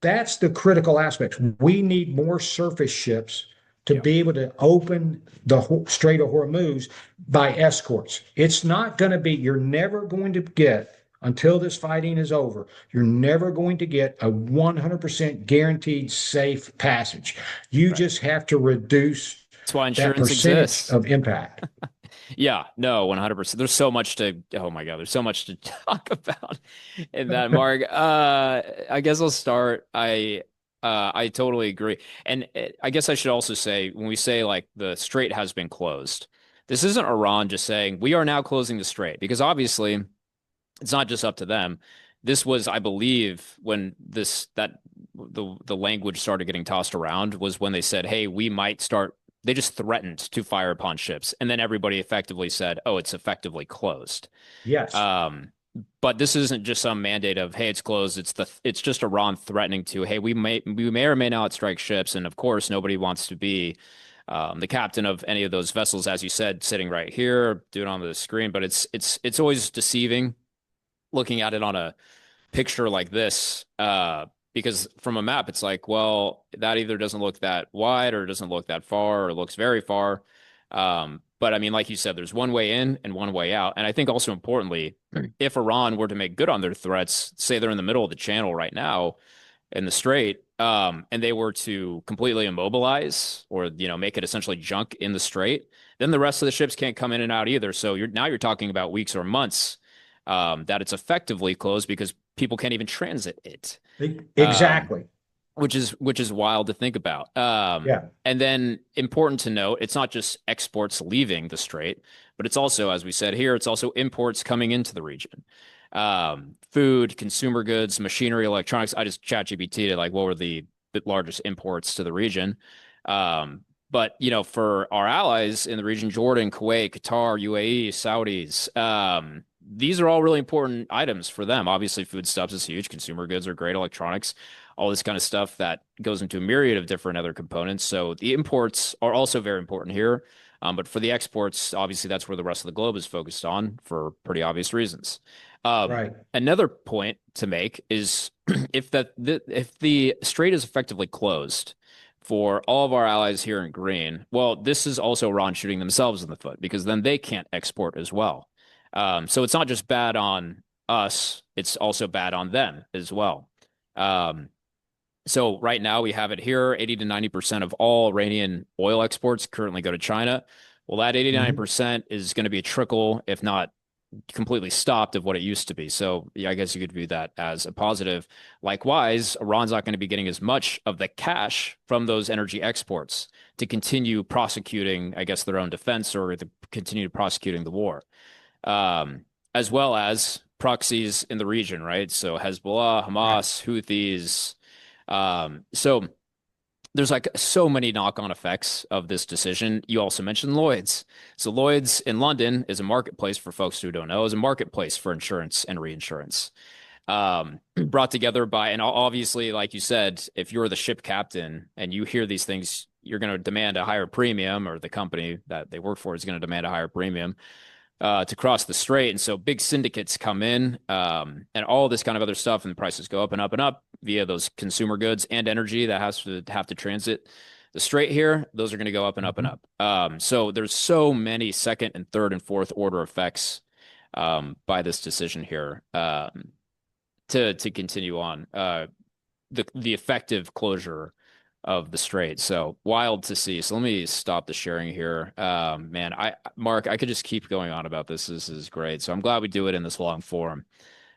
that's the critical aspects. We need more surface ships to Yeah. be able to open the Strait of Hormuz by escorts. It's not going to be, you're never going to get, until this fighting is over, you're never going to get a 100% guaranteed safe passage. You Right. just have to reduce That's why that insurance percentage exists. of impact. Yeah, no, 100%. There's so much to, oh my God, there's so much to talk about in that, Mark. I guess I'll start. I totally agree. And I guess I should also say, when we say like the strait has been closed, this isn't Iran just saying we are now closing the strait, because obviously it's not just up to them. This was, I believe, when the language started getting tossed around was when they said, "Hey, we might start." They just threatened to fire upon ships, and then everybody effectively said, "Oh, it's effectively closed." Yes. Um, but this isn't just some mandate of, "Hey, it's closed." It's just Iran threatening to, "Hey, we may or may not strike ships," and of course, nobody wants to be the captain of any of those vessels, as you said, sitting right here, doing on the screen. But it's always deceiving looking at it on a picture like this, because from a map, it's like, well, that either doesn't look that wide or doesn't look that far or looks very far. But I mean, like you said, there's one way in and one way out. And I think also importantly, if Iran were to make good on their threats, say they're in the middle of the channel right now in the Strait, and they were to completely immobilize or make it essentially junk in the Strait, then the rest of the ships can't come in and out either. So you're talking about weeks or months that it's effectively closed because people can't even transit it, um, Exactly. which is wild to think about. Yeah. And then important to note, it's not just exports leaving the Strait, but it's also, as we said here, it's also imports coming into the region. Food, consumer goods, machinery, electronics. I just chat GPT to like what were the largest imports to the region. But for our allies in the region, Jordan, Kuwait, Qatar, UAE, Saudis, these are all really important items for them. Obviously, foodstuffs is huge. Consumer goods are great. Electronics, all this kind of stuff that goes into a myriad of different other components. So the imports are also very important here. But for the exports, obviously, that's where the rest of the globe is focused on for pretty obvious reasons. Right. Another point to make is if the strait is effectively closed for all of our allies here in green, well, this is also Iran shooting themselves in the foot because then they can't export as well. So it's not just bad on us, it's also bad on them as well. Um, so right now we have it here, 80 to 90% of all Iranian oil exports currently go to China. Well, that Mhm. 89% is going to be a trickle, if not completely stopped, of what it used to be. So yeah, I guess you could view that as a positive. Likewise, Iran's not going to be getting as much of the cash from those energy exports to continue prosecuting, I guess, their own defense or to continue prosecuting the war, as well as proxies in the region, right? So Hezbollah, Right. Hamas, Houthis. So there's like so many knock-on effects of this decision. You also mentioned Lloyd's. So Lloyd's in London is a marketplace, for folks who don't know, is a marketplace for insurance and reinsurance. Brought together by, and obviously, like you said, if you're the ship captain and you hear these things, you're going to demand a higher premium, or the company that they work for is going to demand a higher premium to cross the strait. And so big syndicates come in, and all this kind of other stuff, and the prices go up and up and up via those consumer goods and energy that has to have to transit the strait here. Those are going to go up and up and Mhm. up. So there's so many second and third and fourth order effects by this decision here to continue on the effective closure of the strait. So wild to see. So let me stop the sharing here. Man, Mark, I could just keep going on about this. This is great. So I'm glad we do it in this long form.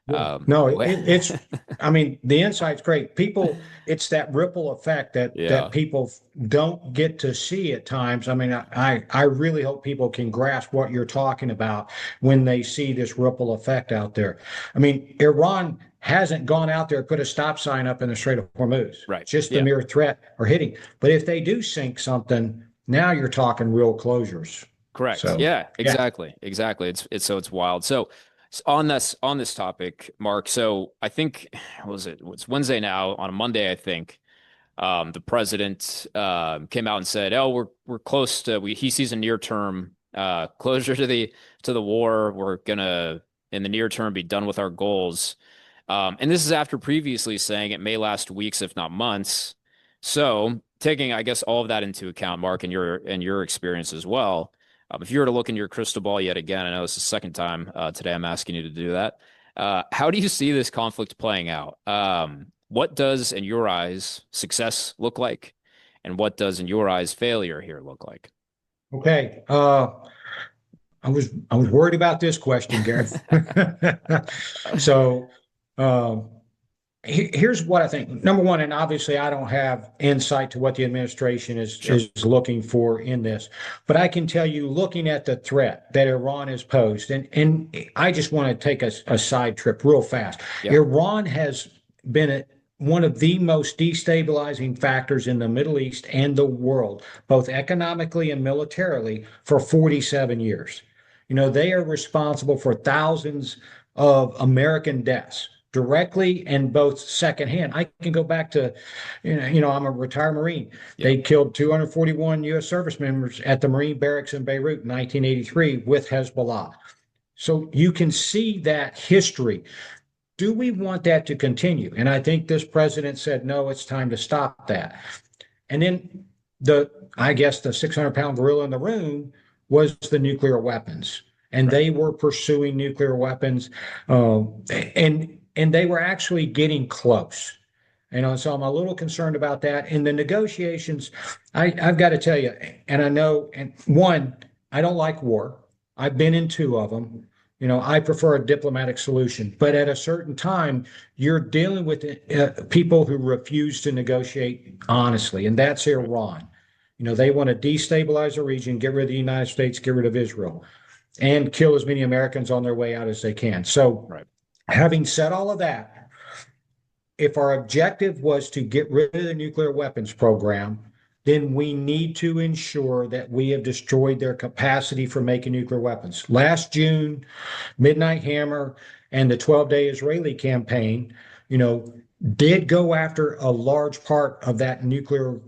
Yeah. No, Wait. I mean, the insight's great. People, it's that ripple effect that Yeah. people don't get to see at times. I mean, I really hope people can grasp what you're talking about when they see this ripple effect out there. I mean, Iran. hasn't gone out there and put a stop sign up in the Strait of Hormuz. Right. Just the Yeah. mere threat or hitting. But if they do sink something, now you're talking real closures. Correct. So, Yeah, yeah. exactly. Exactly. It's wild. So on this topic, Mark, so I think what was it? It's Wednesday now. On a Monday, I think, the president came out and said, "Oh, we're close to he sees a near-term closure to the war. We're gonna in the near term be done with our goals." And this is after previously saying it may last weeks, if not months. So, taking, I guess, all of that into account, Mark, and your experience as well, if you were to look in your crystal ball yet again, I know it's the second time today I'm asking you to do that. How do you see this conflict playing out? What does, in your eyes, success look like, and what does, in your eyes, failure here look like? Okay. I was worried about this question, Gareth. So, um, here's what I think. Number one, and obviously I don't have insight to what the administration Sure. is looking for in this, but I can tell you, looking at the threat that Iran has posed, and I just want to take a side trip real fast. Yeah. Iran has been one of the most destabilizing factors in the Middle East and the world, both economically and militarily, for 47 years. They are responsible for thousands of American deaths directly and both secondhand. I can go back to, I'm a retired Marine. Yeah. They killed 241 U.S. service members at the Marine barracks in Beirut in 1983 with Hezbollah. So you can see that history. Do we want that to continue? And I think this president said, no, it's time to stop that. And then I guess the 600-pound gorilla in the room was the nuclear weapons. And Right. they were pursuing nuclear weapons. And they were actually getting close. So I'm a little concerned about that. In the negotiations, I've got to tell you, and I know, and one, I don't like war. I've been in two of them. I prefer a diplomatic solution. But at a certain time, you're dealing with people who refuse to negotiate honestly, and that's Right. Iran. They want to destabilize the region, get rid of the United States, get rid of Israel, and kill as many Americans on their way out as they can. So, Right. having said all of that, if our objective was to get rid of the nuclear weapons program, then we need to ensure that we have destroyed their capacity for making nuclear weapons. Last June, Midnight Hammer and the 12-day Israeli campaign, did go after a large part of that nuclear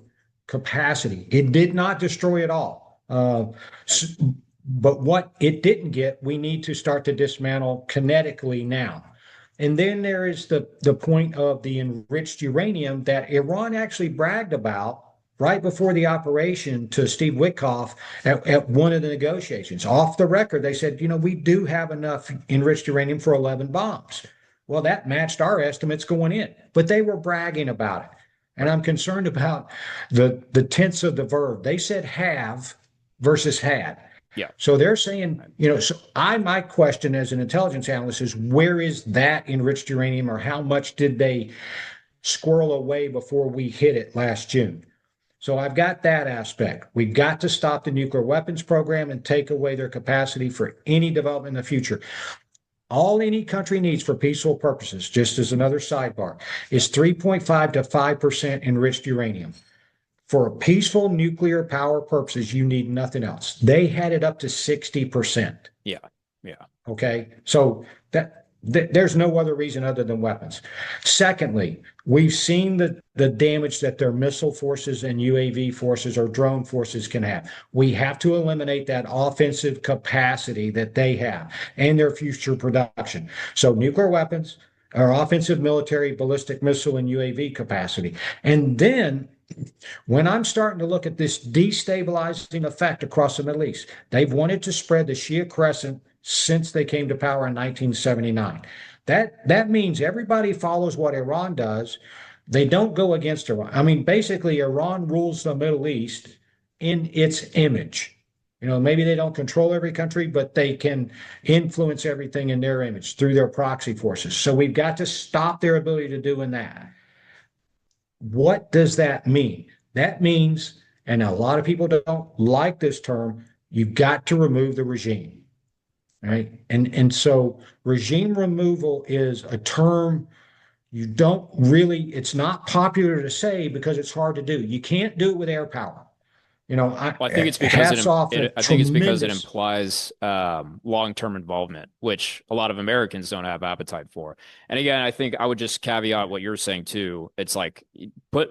capacity. It did not destroy it all. But what it didn't get, we need to start to dismantle kinetically now. And then there is the point of the enriched uranium that Iran actually bragged about right before the operation to Steve Witkoff at one of the negotiations. Off the record, they said, we do have enough enriched uranium for 11 bombs. Well, that matched our estimates going in, but they were bragging about it. And Right. I'm concerned about the tense of the verb. They said have versus had. Yeah. So they're saying, so my question as an intelligence analyst is where is that enriched uranium, or how much did they squirrel away before we hit it last June? So I've got that aspect. We've got to stop the nuclear weapons program and take away their capacity for any development in the future. All any country needs for peaceful purposes, just as another sidebar, is 3.5 to 5% enriched uranium. For peaceful nuclear power purposes, you need nothing else. They had it up to 60%. Yeah. Yeah. Okay. So there's no other reason other than weapons. Secondly, we've seen the damage that their missile forces and UAV forces or drone forces can have. We have to eliminate that offensive capacity that they have and their future production. So nuclear weapons, or offensive military, ballistic missile, and UAV capacity. And then when I'm starting to look at this destabilizing effect across the Middle East, they've wanted to spread the Shia crescent since they came to power in 1979. That means everybody follows what Iran does. They don't go against Iran. I mean, basically, Iran rules the Middle East in its image. Maybe they don't control every country, but they can influence everything in their image through their proxy forces. So we've got to stop their ability to doing that. What does that mean? That means, and a lot of people don't like this term, you've got to remove the regime, right? And so regime removal is a term You don't really, it's not popular to say because it's hard to do. You can't do it with air power. Well, I think it's because Hats off a I think it's because it tremendous. implies long-term involvement, which a lot of Americans don't have appetite for. And again, I think I would just caveat what you're saying too. It's like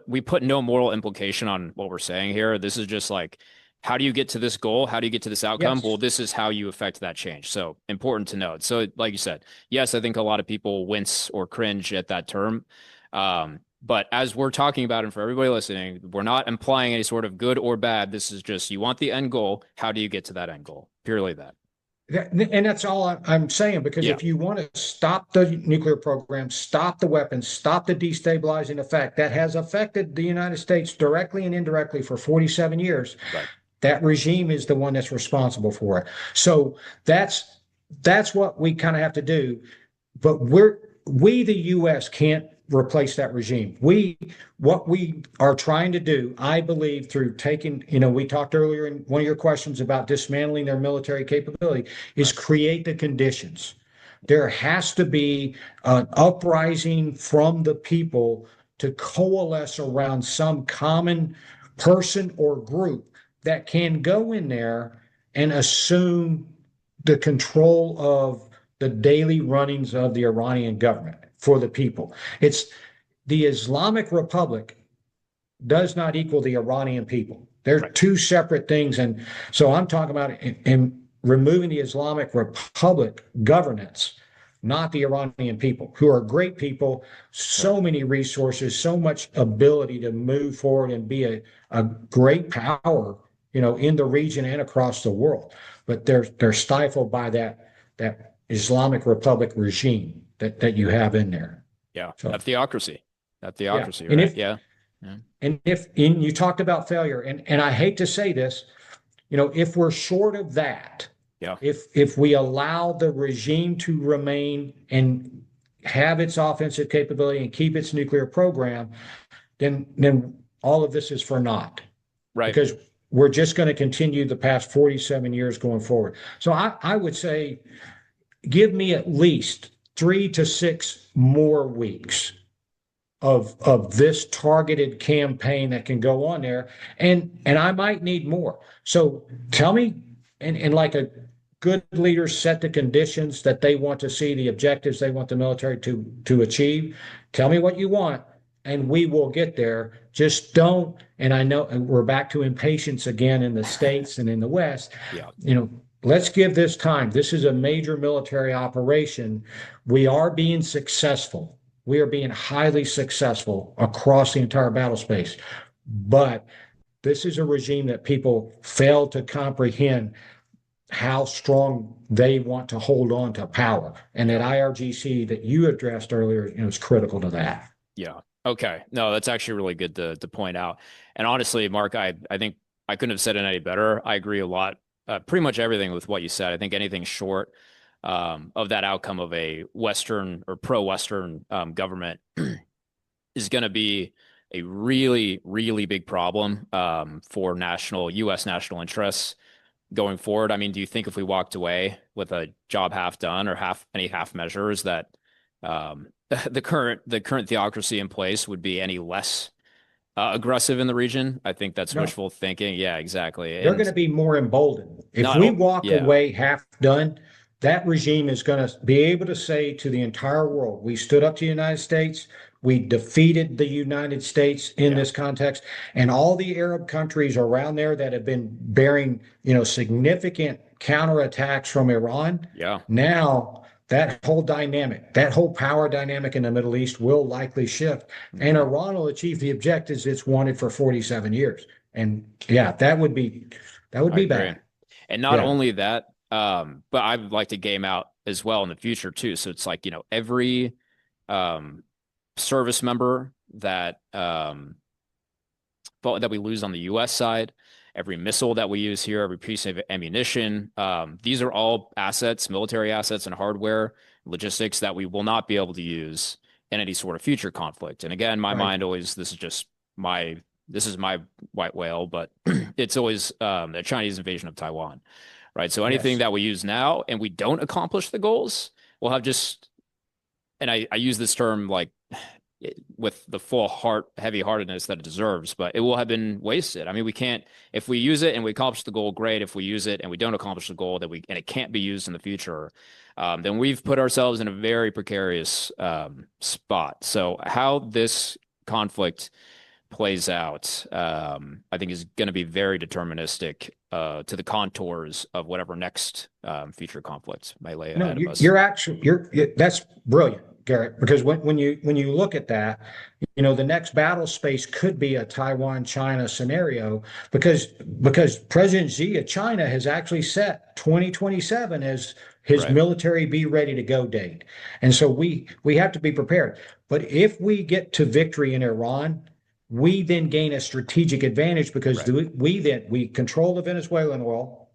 we put no moral implication on what we're saying here. This is just like, how do you get to this goal? How do you get to this outcome? Well, Yes. this is how you affect that change. So important to note. So, like you said, yes, I think a lot of people wince or cringe at that term. But as we're talking about, and for everybody listening, we're not implying any sort of good or bad. This is just you want the end goal. How do you get to that end goal? Purely that. And that's all I'm saying, because Yeah. if you want to stop the nuclear program, stop the weapons, stop the destabilizing effect that has affected the United States directly and indirectly for 47 years, Right. that regime is the one that's responsible for it. So that's what we kind of have to do. But we the U.S. can't replace that regime. What we are trying to do, I believe, through taking, we talked earlier in one of your questions about dismantling their military capability, is Right. create the conditions. There has to be an uprising from the people to coalesce around some common person or group that can go in there and assume the control of the daily runnings of the Iranian government for the people. It's the Islamic Republic does not equal the Iranian people. They're Right. two separate things. And so I'm talking about in removing the Islamic Republic governance, not the Iranian people, who are great people, Right. so many resources, so much ability to move forward and be a great power, in the region and across the world. But they're stifled by that Islamic Republic regime that you have in there. Yeah. So That theocracy. That yeah. theocracy. And Right. if Yeah. Yeah. you talked about failure, and I hate to say this, if we're short of that, Yeah. if we allow the regime to remain and have its offensive capability and keep its nuclear program, then all of this is for naught, Right. because we're just going to continue the past 47 years going forward. So I would say give me at least 3 to 6 more weeks of this targeted campaign that can go on there, and I might need more. So tell me, and like a good leader set the conditions that they want to see, the objectives they want the military to achieve. Tell me what you want, and we will get there. Just don't. And I know we're back to impatience again in the states and in the West. Yeah. Let's give this time. This is a major military operation. We are being successful. We are being highly successful across the entire battle space. But this is a regime that people fail to comprehend how strong they want to hold on to power. And that Yeah. IRGC that you addressed earlier, is critical to that. Yeah. Okay. No, that's actually really good to point out. And honestly, Mark, I think I couldn't have said it any better. I agree a lot, pretty much everything with what you said. I think anything short of that outcome of a Western or pro-Western government is going to be a really, really big problem for U.S. national interests going forward. I mean, do you think if we walked away with a job half done or any half measures that um, the current theocracy in place would be any less aggressive in the region? I think that's No, wishful thinking. Yeah, exactly. they're going And to be more emboldened. If not we all, walk yeah, away half done, that regime is going to be able to say to the entire world, we stood up to the United States. We defeated the United States in yeah, this context. And all the Arab countries around there that have been bearing, significant counterattacks from Iran, yeah, now that whole dynamic, that whole power dynamic in the Middle East will likely shift. And mhm. Iran will achieve the objectives it's wanted for 47 years. And yeah, that would I be agree. bad. And not Yeah. only that, but I would like to game out as well in the future too. So it's like, every um, service member that we lose on the U.S. side, every missile that we use here, every piece of ammunition, these are all assets, military assets and hardware, logistics that we will not be able to use in any sort of future conflict. And again, my Right. mind always, this is my white whale, but it's always the Chinese invasion of Taiwan, right? So anything Yes. that we use now and we don't accomplish the goals, we'll have just and I use this term like with the full heavy-heartedness that it deserves, but it will have been wasted. I mean, we can't, if we use it and we accomplish the goal, great. If we use it and we don't accomplish the goal, and it can't be used in the future, then we've put ourselves in a very precarious spot. So how this conflict plays out, I think is going to be very deterministic to the contours of whatever next future conflict may lay No, ahead of us. you're actually that's brilliant, Garrett, because when you look at that, the next battle space could be a Taiwan-China scenario because President Xi of China has actually set 2027 as his Right, military be ready to go date. And so we have to be prepared. But if we get to victory in Iran, we then gain a strategic advantage because right. we control the Venezuelan oil,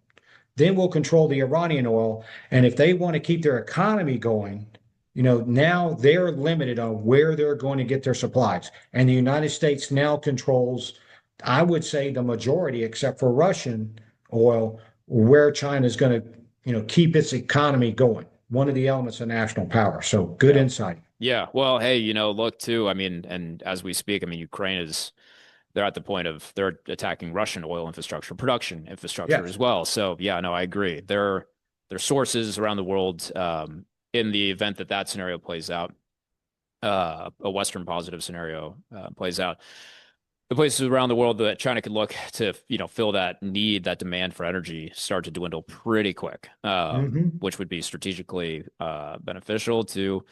then we'll control the Iranian oil. And if they want to keep their economy going, now they're limited on where they're going to get their supplies. And the United States now controls, I would say, the majority, except for Russian oil, where China is going to, keep its economy going. One of the elements of national power. So good Yeah. insight. Yeah. Well, hey, look too. I mean, and as we speak, I mean, Ukraine is they're at the point of they're attacking Russian oil infrastructure, production infrastructure Yes. as well. So yeah, no, I agree. There are sources around the world in the event that that scenario plays out, a Western positive scenario plays out. The places around the world that China could look to, fill that need, that demand for energy start to dwindle pretty quick, Hmm. which would be strategically beneficial to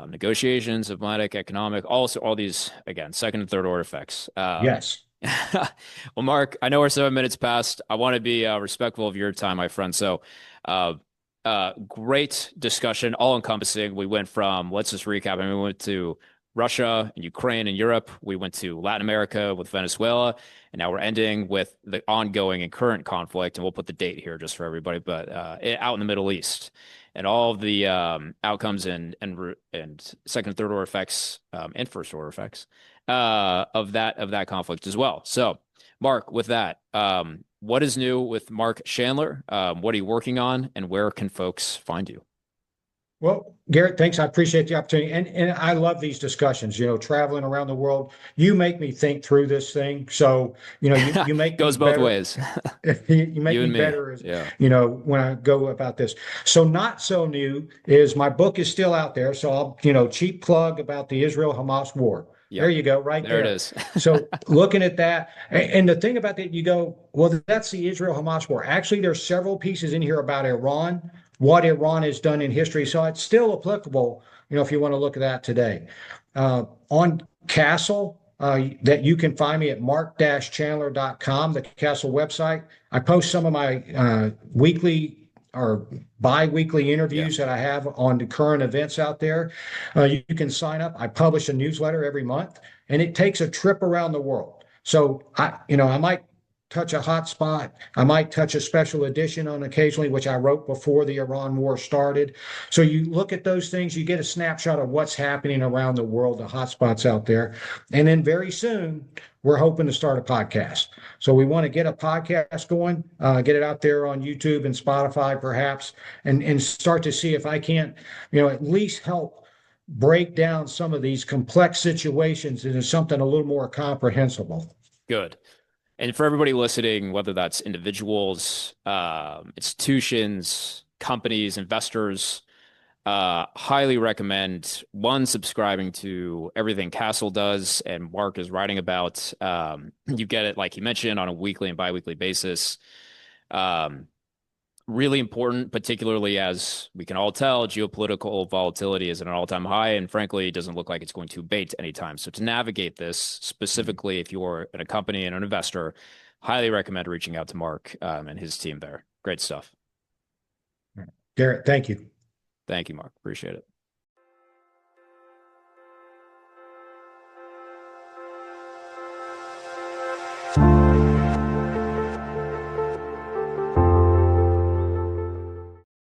negotiations, diplomatic, economic, also all these, again, second and third order effects. Yes. Well, Mark, I know we're 7 minutes past. I want to be respectful of your time, my friend. So, uh, great discussion, all encompassing. We went from, let's just recap. I mean, we went to Russia and Ukraine and Europe. We went to Latin America with Venezuela. And now we're ending with the ongoing and current conflict. And we'll put the date here just for everybody, but out in the Middle East and all of the outcomes and second and third order effects and first order effects of that conflict as well. So, Mark, with that, what is new with Mark Chandler? What are you working on, and where can folks find you? Well, Garrett, thanks. I appreciate the opportunity. And I love these discussions, traveling around the world. You make me think through this thing. So, you make me Goes both better. ways. You make You me and me. better as, Yeah. when I go about this. So not so new is my book is still out there. So cheap plug about the Israel-Hamas war. There Yep. you go, right There it there. is. So looking at that, and the thing about that, you go, well, that's the Israel-Hamas war. Actually, there's several pieces in here about Iran, what Iran has done in history. So it's still applicable, if you want to look at that today. On Castle, that you can find me at mark-chandler.com, the Castle website. I post some of my weekly or bi-weekly Yeah. interviews that I have on the current events out there. You can sign up. I publish a newsletter every month, and it takes a trip around the world. So I might touch a hot spot. I might touch a special edition on occasionally, which I wrote before the Iran war started. So you look at those things, you get a snapshot of what's happening around the world, the hot spots out there. And then very soon, we're hoping to start a podcast. So we want to get a podcast going, get it out there on YouTube and Spotify, perhaps, and start to see if I can't, at least help break down some of these complex situations into something a little more comprehensible. Good. And for everybody listening, whether that's individuals, institutions, companies, investors, highly recommend one, subscribing to everything Castle does and Mark is writing about. You get it, like you mentioned, on a weekly and biweekly basis. Um, Really important, particularly as we can all tell, geopolitical volatility is at an all-time high, and frankly, it doesn't look like it's going to abate anytime. So to navigate this, specifically if you're in a company and an investor, highly recommend reaching out to Mark and his team there. Great stuff. Garrett, thank you. Thank you, Mark. Appreciate it.